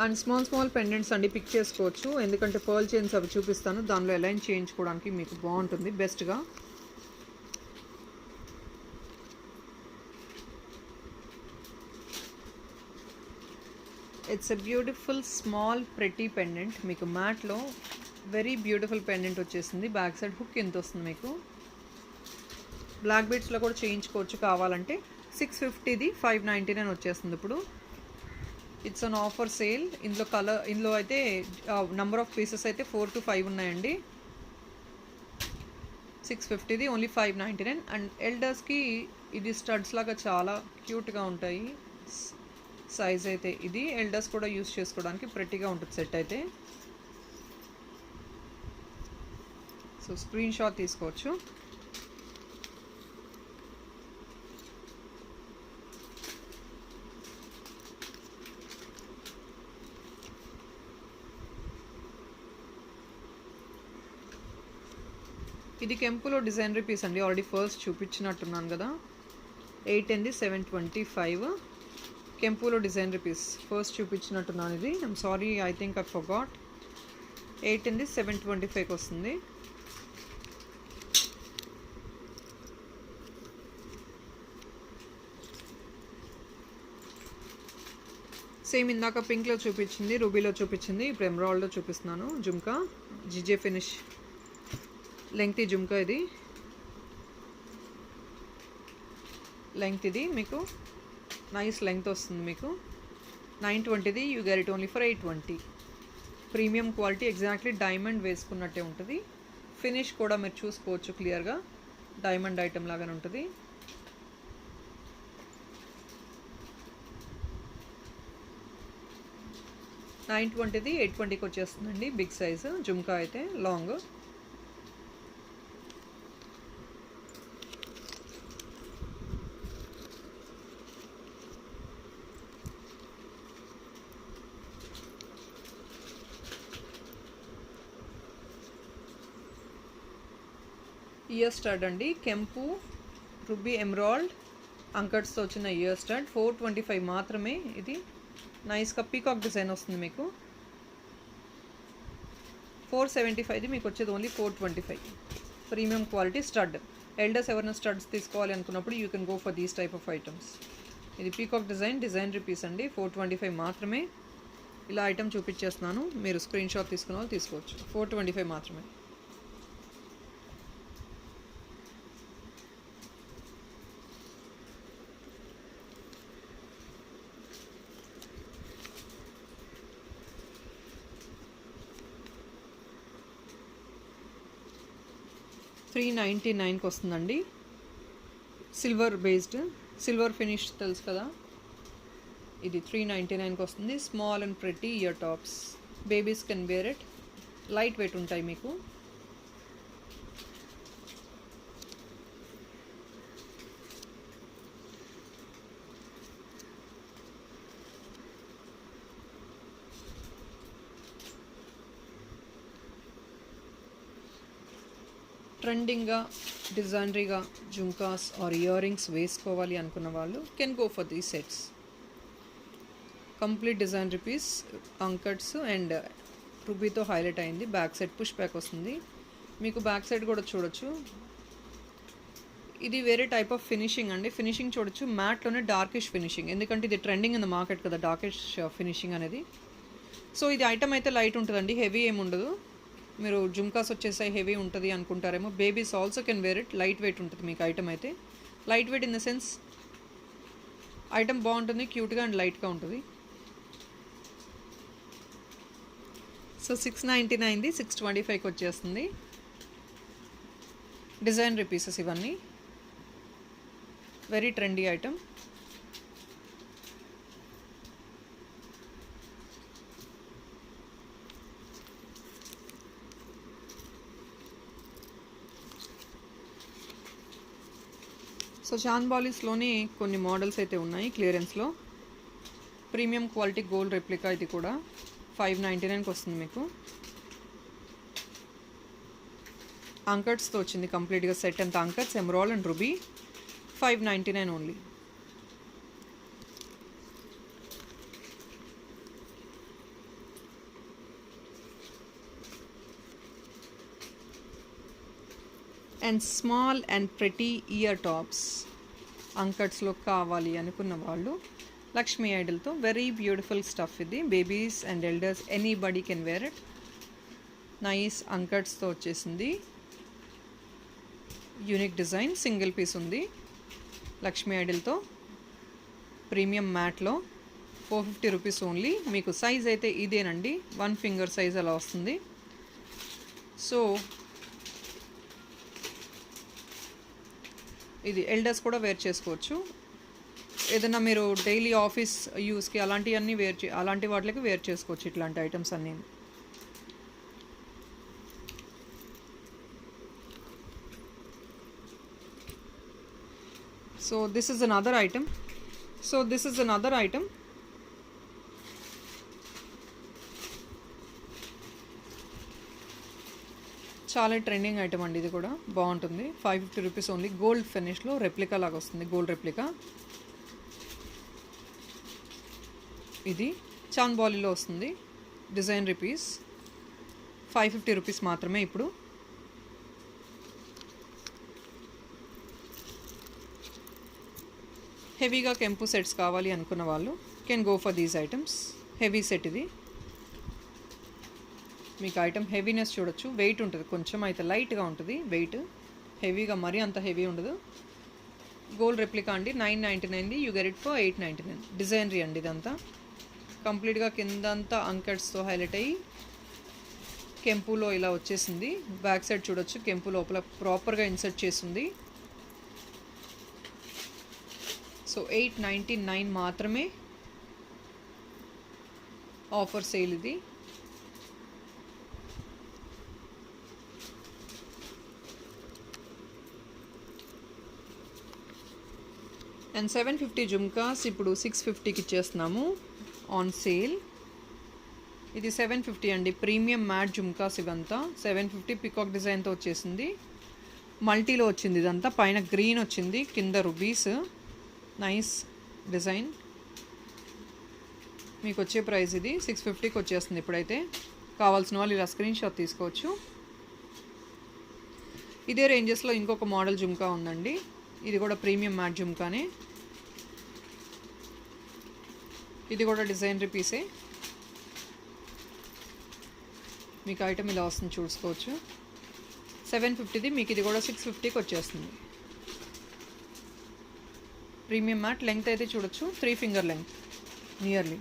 అండ్ స్మాల్ పెండెంట్స్ అండి పిక్ చేసుకోవచ్చు, ఎందుకంటే పర్ల్ చైన్స్ అవి చూపిస్తాను, దానిలో అలైన్ చేయించుకోవడానికి మీకు బాగుంటుంది బెస్ట్గా. It's a beautiful small pretty pendant మీకు మ్యాట్లో. వెరీ బ్యూటిఫుల్ పెండెంట్ వచ్చేసింది. బ్యాక్ సైడ్ హుక్ ఎంత వస్తుంది మీకు. బ్లాక్ బీడ్స్లో కూడా చేయించుకోవచ్చు కావాలంటే. 650ది 599 వచ్చేస్తుంది ఇప్పుడు. It's an offer sale. ఇందులో అయితే నెంబర్ ఆఫ్ పీసెస్ అయితే 4 to 5 ఉన్నాయండి. 650ది ఓన్లీ 599. అండ్ ఎల్డర్స్కి ఇది స్టడ్స్ లాగా చాలా క్యూట్గా ఉంటాయి. సైజ్ అయితే ఇది ఎల్డర్స్ కూడా యూస్ చేసుకోవడానికి ప్రెట్టిగా ఉంటుంది సెట్ అయితే. సో స్క్రీన్ షాట్ తీసుకోవచ్చు. ఇది కెంపులో డిజైనరీ పీస్ అండి, ఆల్రెడీ ఫస్ట్ చూపించినట్టున్నాను కదా. 8 అండి 725 కెంపులో డిజైనరీ పీస్ ఫస్ట్ చూపించినట్టున్నాను ఇది. I'm sorry, I think I forgot. 8 అండి 725కి వస్తుంది. సేమ్ ఇందాక పింక్లో చూపించింది, రూబీలో చూపించింది, ఇప్పుడు ఎమరాల్డ్లో చూపిస్తున్నాను. Jhumka GJ finish length jhumka, ఇది లెంగ్త్, ఇది మీకు నైస్ లెంగ్త్ వస్తుంది. మీకు 920ది, you get it only for 820. Premium quality, exactly diamond వేసుకున్నట్టే ఉంటుంది. ఫినిష్ కూడా మీరు చూసుకోవచ్చు క్లియర్గా, డైమండ్ ఐటమ్ లాగానే ఉంటుంది. $920ది 820కి వచ్చేస్తుందండి. బిగ్ సైజు జుమ్కా అయితే, లాంగ్. ఇయర్ స్టడ్ అండి, కెంపు రుబీ ఎమరాల్డ్ అంకట్స్తో వచ్చిన ఇయర్ స్టడ్. 425 మాత్రమే. ఇది నైస్గా పీకాక్ డిజైన్ వస్తుంది మీకు. 475ది మీకు వచ్చేది only 425. Premium quality stud. Elders ఎవరైనా స్టడ్స్ తీసుకోవాలి అనుకున్నప్పుడు you can go for these type of items. ఇది పీకాక్ డిజైన్ రిపీస్ అండి, 425 మాత్రమే. ఇలా ఐటమ్ చూపించేస్తున్నాను, మీరు స్క్రీన్ షాట్ తీసుకున్న వాళ్ళు తీసుకోవచ్చు. 425 మాత్రమే. $399కి వస్తుందండి. సిల్వర్ బేస్డ్, సిల్వర్ ఫినిష్ తెలుసు కదా, ఇది 399కి వస్తుంది. Small and pretty ear tops, babies can wear it. Light weight ఉంటాయి మీకు. ట్రెండింగ్గా డిజైనరీగా జుంకాస్ ఆర్ ఇయర్ రింగ్స్ వేసుకోవాలి అనుకున్న వాళ్ళు can go for these sets. Complete డిజైనరీ పీస్, అంకట్స్ అండ్ రుబీతో హైలైట్ అయింది. బ్యాక్ సైడ్ పుష్ బ్యాక్ వస్తుంది మీకు. బ్యాక్ సైడ్ కూడా చూడొచ్చు. ఇది వేరే టైప్ ఆఫ్ ఫినిషింగ్ అండి. ఫినిషింగ్ చూడొచ్చు, మ్యాట్లోనే డార్కిష్ ఫినిషింగ్, ఎందుకంటే ఇది ట్రెండింగ్ ఇన్ ద మార్కెట్ కదా డార్కిష్ ఫినిషింగ్ అనేది. సో ఇది ఐటమ్ అయితే లైట్ ఉంటుందండి, హెవీ ఏమి ఉండదు. మీరు జుమ్కాస్ వచ్చేసాయి హెవీ ఉంటుంది అనుకుంటారేమో. Babies also can wear it. Light weight ఉంటుంది మీకు ఐటమ్ అయితే. Light weight in the sense item బాగుంటుంది, క్యూట్గా అండ్ లైట్గా ఉంటుంది. సో 699ది 625కి వచ్చేస్తుంది. డిజైనరీ పీసెస్ ఇవన్నీ, వెరీ ట్రెండీ ఐటమ్. సో చాంద్బాలీస్లోనే కొన్ని మోడల్స్ అయితే ఉన్నాయి క్లియరెన్స్లో. ప్రీమియం క్వాలిటీ గోల్డ్ రెప్లికా, ఇది కూడా 599కి వస్తుంది మీకు. అంకట్స్తో వచ్చింది కంప్లీట్గా సెట్ అంతా. Uncuts, emerald and ruby, 599 only. And small and pretty ear tops అంకట్స్లో కావాలి అనుకున్న వాళ్ళు లక్ష్మీ ఐడల్తో వెరీ బ్యూటిఫుల్ స్టఫ్. ఇది babies and elders anybody can wear it. Nice అంకట్స్తో వచ్చేసింది. యూనిక్ డిజైన్, సింగిల్ పీస్ ఉంది. లక్ష్మీ ఐడల్తో ప్రీమియం మ్యాట్లో 450 రూపీస్ ఓన్లీ. మీకు సైజ్ అయితే ఇదేనండి, 1 ఫింగర్ సైజ్ అలా వస్తుంది. సో ఇది ఎల్డర్స్ కూడా వేర్ చేసుకోవచ్చు. ఏదైనా మీరు డైలీ ఆఫీస్ యూస్కి అలాంటివన్నీ అలాంటి వాటికి వేర్ చేసుకోవచ్చు ఇట్లాంటి ఐటమ్స్ అన్నీ. So this is another item. చాలా ట్రెండింగ్ ఐటమ్ అండి, ఇది కూడా బాగుంటుంది. 550 రూపీస్ ఓన్లీ. గోల్డ్ ఫినిష్లో రెప్లికా లాగా వస్తుంది, గోల్డ్ రెప్లికా. ఇది చాంద్బాలీలో వస్తుంది, డిజైన్ రిపీస్. 550 రూపీస్ మాత్రమే ఇప్పుడు. హెవీగా కెంపు సెట్స్ కావాలి అనుకున్న వాళ్ళు can go for these items. Heavy set ఇది. మీకు ఐటమ్ హెవీనెస్ చూడొచ్చు, వెయిట్ ఉంటుంది, కొంచెం అయితే లైట్గా ఉంటుంది వెయిట్, హెవీగా మరీ అంత హెవీ ఉండదు. గోల్డ్ రెప్లికా అండి, 999ది, యూ గెట్ ఇట్ ఫర్ 899. డిజైనరీ అండి ఇదంతా. కంప్లీట్గా కిందంతా అంకట్స్తో హైలైట్ అయ్యి కెంపులో ఇలా వచ్చేసింది. బ్యాక్ సైడ్ చూడొచ్చు, కెంపు లోపల ప్రాపర్గా ఇన్సర్ట్ చేసింది. సో 899 మాత్రమే ఆఫర్ సేల్ ఇది. అండ్ 750 జుమ్కాస్ ఇప్పుడు 650కి ఇచ్చేస్తున్నాము ఆన్ సేల్. ఇది 750 అండి, ప్రీమియం మ్యాట్ జుమ్కాస్ ఇవంతా. 750 పికాక్ డిజైన్తో వచ్చేసింది, మల్టీలో వచ్చింది ఇదంతా. పైన గ్రీన్ వచ్చింది, కింద రుబీస్. Nice design. మీకు వచ్చే ప్రైస్ ఇది 650కి వచ్చేస్తుంది ఇప్పుడైతే. కావాల్సిన వాళ్ళు ఇలా స్క్రీన్ షాట్ తీసుకోవచ్చు. ఇదే రేంజెస్లో ఇంకొక మోడల్ జుమ్కా ఉందండి, ఇది కూడా ప్రీమియం మ్యాట్ జుమ్కానే. ఇది కూడా డిజైన్ పీసే. మీకు ఐటమ్ ఇలా వస్తుంది చూసుకోవచ్చు. 750ది, మీకు ఇది కూడా 650కి వచ్చేస్తుంది. Premium matte. లెంగ్త్ అయితే చూడొచ్చు, 3 finger length nearly.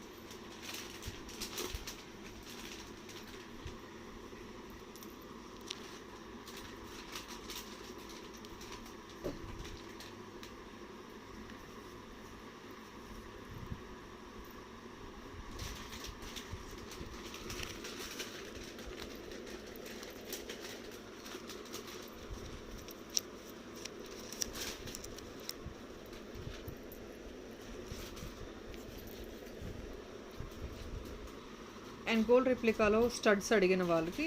And gold రిప్లికాలో స్టడ్స్ అడిగిన వాళ్ళకి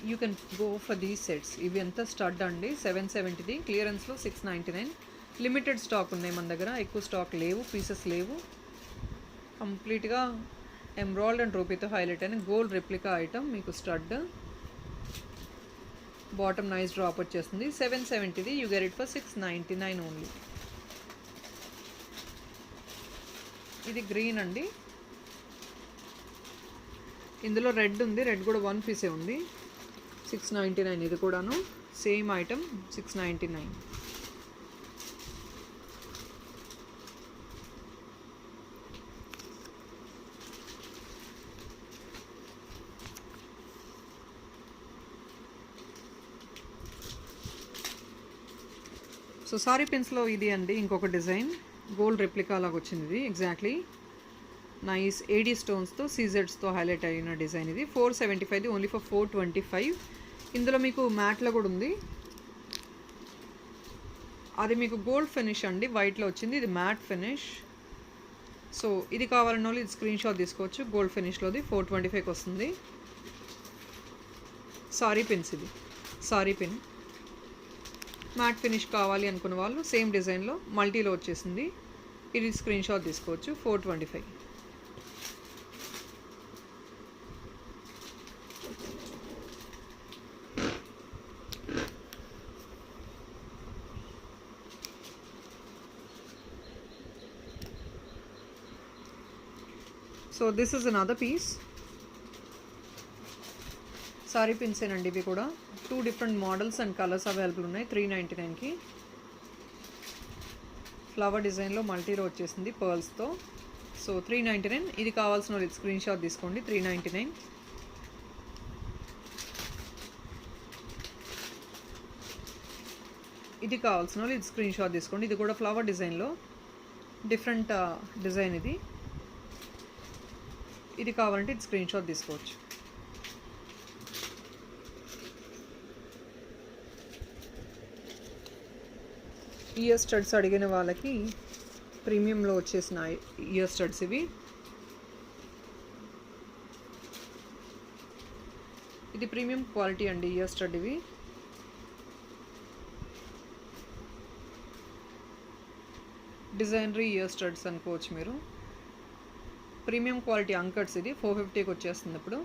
you can go for these sets. ఇవి ఎంత స్టడ్ అండి, 770ది, క్లియరెన్స్లో 699. లిమిటెడ్ స్టాక్ ఉన్నాయి మన దగ్గర, ఎక్కువ స్టాక్ లేవు, పీసెస్ లేవు. కంప్లీట్గా ఎంబ్రాయిడ్ అండ్ రూపీతో హైలైట్ అయిన గోల్డ్ రిప్లికా ఐటమ్. మీకు స్టడ్, బాటమ్ నైస్ డ్రాప్ వచ్చేస్తుంది. 770ది, you get it for 699 only. ఇది గ్రీన్ అండి, ఇందులో రెడ్ ఉంది, రెడ్ కూడా 1 పీసే ఉంది. 699 ఇది కూడాను, సేమ్ ఐటమ్ 699. సో సారీ పిన్స్లో ఇది అండి ఇంకొక డిజైన్, గోల్డ్ రెప్లికా లాగా వచ్చింది ఇది. ఎగ్జాక్ట్లీ నైస్ ఏడీ స్టోన్స్తో సీజెడ్స్తో హైలైట్ అయిన డిజైన్ ఇది. 475ది, ఓన్లీ ఫర్ 425. ఇందులో మీకు మ్యాట్లో కూడా ఉంది, అది మీకు గోల్డ్ ఫినిష్ అండి, వైట్లో వచ్చింది. ఇది మ్యాట్ ఫినిష్. సో ఇది కావాలన్న వాళ్ళు ఇది స్క్రీన్ షాట్ తీసుకోవచ్చు. గోల్డ్ ఫినిష్లోది 425కి వస్తుంది. సారీ పిన్స్, ఇది సారీ పిన్. మ్యాట్ ఫినిష్ కావాలి అనుకున్న వాళ్ళు సేమ్ డిజైన్లో మల్టీలో వచ్చేసింది, ఇది స్క్రీన్ షాట్ తీసుకోవచ్చు. 425. So this is another piece. Sari pins ఏనండి ఇవి కూడా. 2 different models and colours available ఉన్నాయి. 399కి. ఫ్లవర్ డిజైన్లో మల్టీలో వచ్చేసింది పర్ల్స్తో. సో 399. ఇది కావాల్సిన వాళ్ళు స్క్రీన్ షాట్ తీసుకోండి. 399. ఇది కావాల్సిన వాళ్ళు ఇది స్క్రీన్ షాట్ తీసుకోండి. ఇది కూడా ఫ్లవర్ డిజైన్లో డిఫరెంట్ డిజైన్ ఇది. ఇది కావాలంటే ఇది స్క్రీన్ షాట్ తీసుకోవచ్చు. ఇయర్ స్టడ్స్ అడిగిన వాళ్ళకి ప్రీమియంలో వచ్చేసిన ఇయర్ స్టడ్స్ ఇవి. ఇది ప్రీమియం క్వాలిటీ అండి ఇయర్ స్టడ్ ఇవి. డిజైనరీ ఇయర్ స్టడ్స్ అనుకోవచ్చు మీరు. ప్రీమియం క్వాలిటీ అంకట్స్ ఇది 450కి వచ్చేస్తుంది. ఇప్పుడు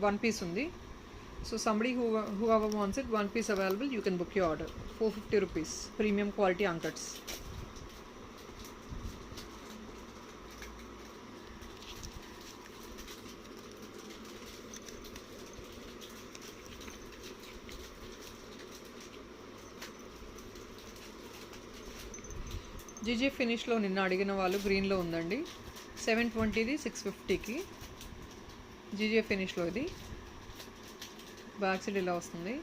1 piece ఉంది. So somebody whoever wants it, 1 piece available, you can book your order. 450 rupees premium quality ancuts. GG ఫినిష్లో నిన్న అడిగిన వాళ్ళు గ్రీన్లో ఉందండి. 720ది 650కి జీజీ ఫినిష్లో. ఇది బ్యాక్ సైడ్ ఇలా వస్తుంది.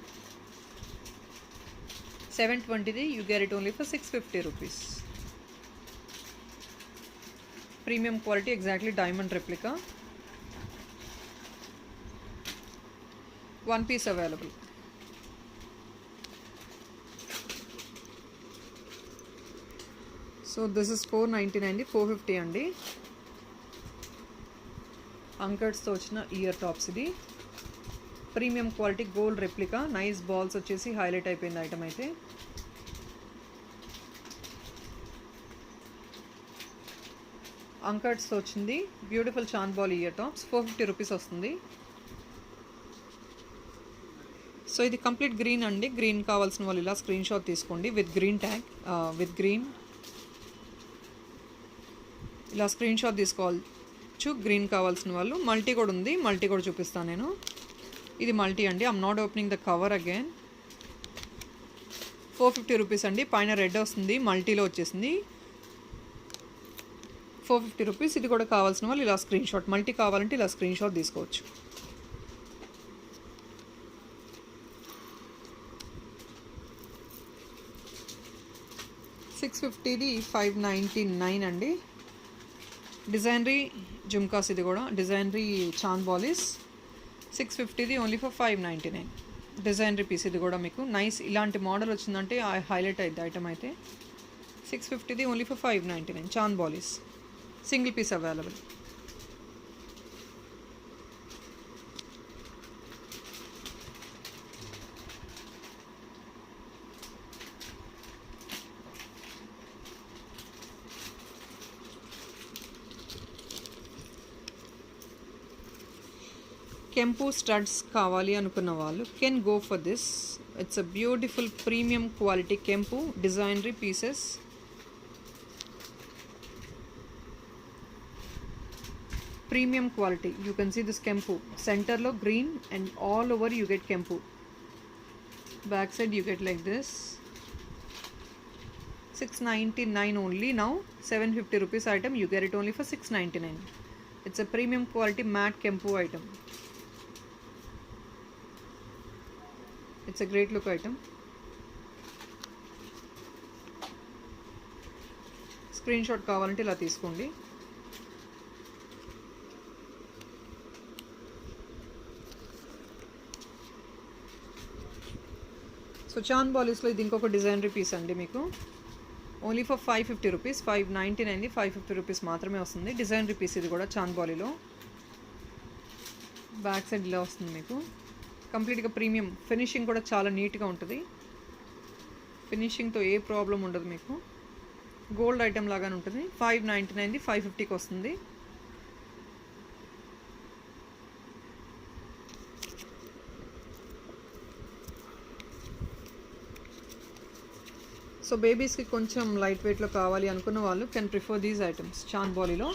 720ది you get it only for 650 rupees. Premium quality, exactly diamond replica. 1 piece available. So this is 499, 450 అండి. అంకట్స్తో వచ్చిన ఇయర్ టాప్స్ ఇది. Premium quality gold replica. Nice balls వచ్చేసి హైలైట్ అయిపోయింది ఐటమ్ అయితే. అంకట్స్తో వచ్చింది beautiful chand ball ear tops. 450 rupees వస్తుంది. సో ఇది కంప్లీట్ గ్రీన్ అండి. గ్రీన్ కావాల్సిన వాళ్ళు ఇలా స్క్రీన్ షాట్ తీసుకోండి with green tag, with green ఇలా స్క్రీన్ షాట్ తీసుకోవచ్చు. గ్రీన్ కావాల్సిన వాళ్ళు. మల్టీ కూడా ఉంది, మల్టీ కూడా చూపిస్తాను నేను. ఇది మల్టీ అండి. I'm not opening the cover again. 450 rupees అండి. పైన రెడ్ వస్తుంది, మల్టీలో వచ్చేసింది. 450 రూపీస్. ఇది కూడా కావాల్సిన వాళ్ళు ఇలా స్క్రీన్ షాట్, మల్టీ కావాలంటే ఇలా స్క్రీన్ షాట్ తీసుకోవచ్చు. $650ది 599 అండి. డిజైనరీ జుమ్కాస్. ఇది కూడా డిజైనరీ చాంద్ బాలీస్. 650ది ఓన్లీ ఫర్ 599. డిజైనరీ పీస్ ఇది కూడా మీకు నైస్. ఇలాంటి మోడల్ వచ్చిందంటే హైలైట్ అయింది ఐటమ్ అయితే. 650ది only for 599 chandbalis. Single piece available. కెంపు స్టడ్స్ కావాలి అనుకున్న వాళ్ళు can go for this. It's a beautiful premium quality కెంపు డిజైనరీ pieces. Premium quality. You can see this కెంపు. సెంటర్లో green and all over you get కెంపు. Back side you get like this. 699 only now. 750 rupees item, you get it only for 699. It's a premium quality matte kempu item. It's a great look item. Screenshot కావాలంటే ఇలా తీసుకోండి. So Chand బాలీస్లో ఇది ఇంకొక designery piece అండి మీకు. Only for 550 rupees. 599ది 550 rupees మాత్రమే వస్తుంది. డిజైనరీ పీస్ ఇది కూడా చాంద్ బాలీలో. బ్యాక్ సైడ్ ఇలా వస్తుంది మీకు. కంప్లీట్గా ప్రీమియం. ఫినిషింగ్ కూడా చాలా నీట్గా ఉంటుంది. ఫినిషింగ్తో ఏ ప్రాబ్లం ఉండదు మీకు. గోల్డ్ ఐటమ్ లాగానే ఉంటుంది. 599ది 550కి వస్తుంది. సో బేబీస్కి కొంచెం లైట్ వెయిట్లో కావాలి అనుకున్న వాళ్ళు కెన్ ప్రిఫర్ దీస్ ఐటమ్స్ చాంద్ బాలీలో.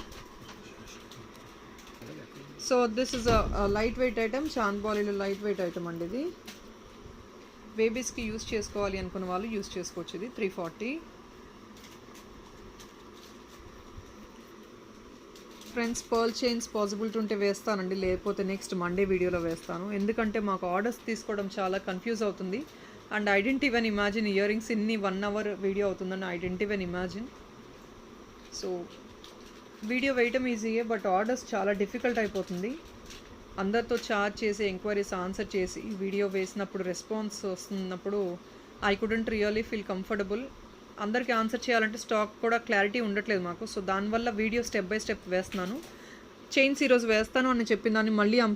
So this is a light weight item. చాంద్ బాలీలో లైట్ వెయిట్ ఐటమ్ అండి ఇది. బేబీస్కి యూస్ చేసుకోవాలి అనుకున్న వాళ్ళు యూస్ చేసుకోవచ్చు. ఇది 340. ఫ్రెండ్స్ పర్ల్ చైన్స్ పాసిబిలిటీ ఉంటే వేస్తానండి, లేకపోతే నెక్స్ట్ మండే వీడియోలో వేస్తాను. ఎందుకంటే మాకు ఆర్డర్స్ తీసుకోవడం చాలా కన్ఫ్యూజ్ అవుతుంది. And I didn't even imagine ear rings ఇన్ని 1 అవర్ వీడియో అవుతుందని I didn't even imagine. So video వేయటం ఈజీయే, బట్ ఆర్డర్స్ చాలా డిఫికల్ట్ అయిపోతుంది. అందరితో చాట్ చేసి ఎంక్వైరీస్ ఆన్సర్ చేసి వీడియో వేసినప్పుడు రెస్పాన్స్ వస్తున్నప్పుడు I couldn't really feel comfortable. అందరికీ ఆన్సర్ చేయాలంటే స్టాక్ కూడా క్లారిటీ ఉండట్లేదు మాకు. సో దానివల్ల వీడియో స్టెప్ బై స్టెప్ వేస్తున్నాను. చైన్స్ ఈరోజు వేస్తాను అని చెప్పిన దాన్ని మళ్ళీ I'm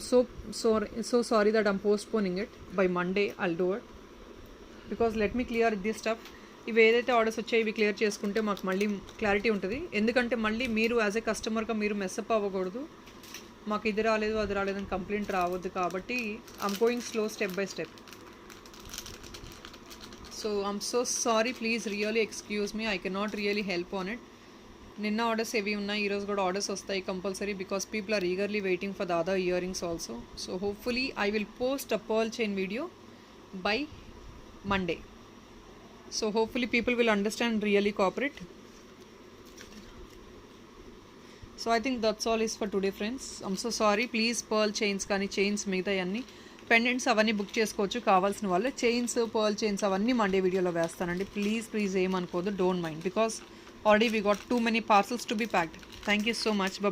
so sorry that I'm postponing it. By Monday I'll do it because let me clear this stuff. ఇవి ఏదైతే ఆర్డర్స్ వచ్చాయో ఇవి క్లియర్ చేసుకుంటే మాకు మళ్ళీ క్లారిటీ ఉంటుంది. ఎందుకంటే మళ్ళీ మీరు యాజ్ ఏ కస్టమర్గా మీరు మెస్అప్ అవ్వకూడదు. మాకు ఇది రాలేదు అది రాలేదని కంప్లైంట్ రావద్దు. కాబట్టి I'm going slow step by step. So I'm so sorry, please really excuse me, I can not really help on it. నిన్న ఆర్డర్స్ ఏవి ఉన్నాయి, ఈరోజు కూడా ఆర్డర్స్ వస్తాయి compulsory because people are eagerly waiting for the other earrings also. So hopefully I will post a pearl chain video by Monday. So hopefully people will understand, really cooperate. So I think that's all is for today friends. I'm so sorry. Please pearl chains కానీ chains మిగతా అన్నీ pendants అవన్నీ book చేసుకోవచ్చు కావాల్సిన వాళ్ళు. Chains pearl chains అవన్నీ Monday వీడియోలో వేస్తానండి. ప్లీజ్ ఏమనుకోదు, don't mind because already we got too many parcels to be packed. Thank you so much.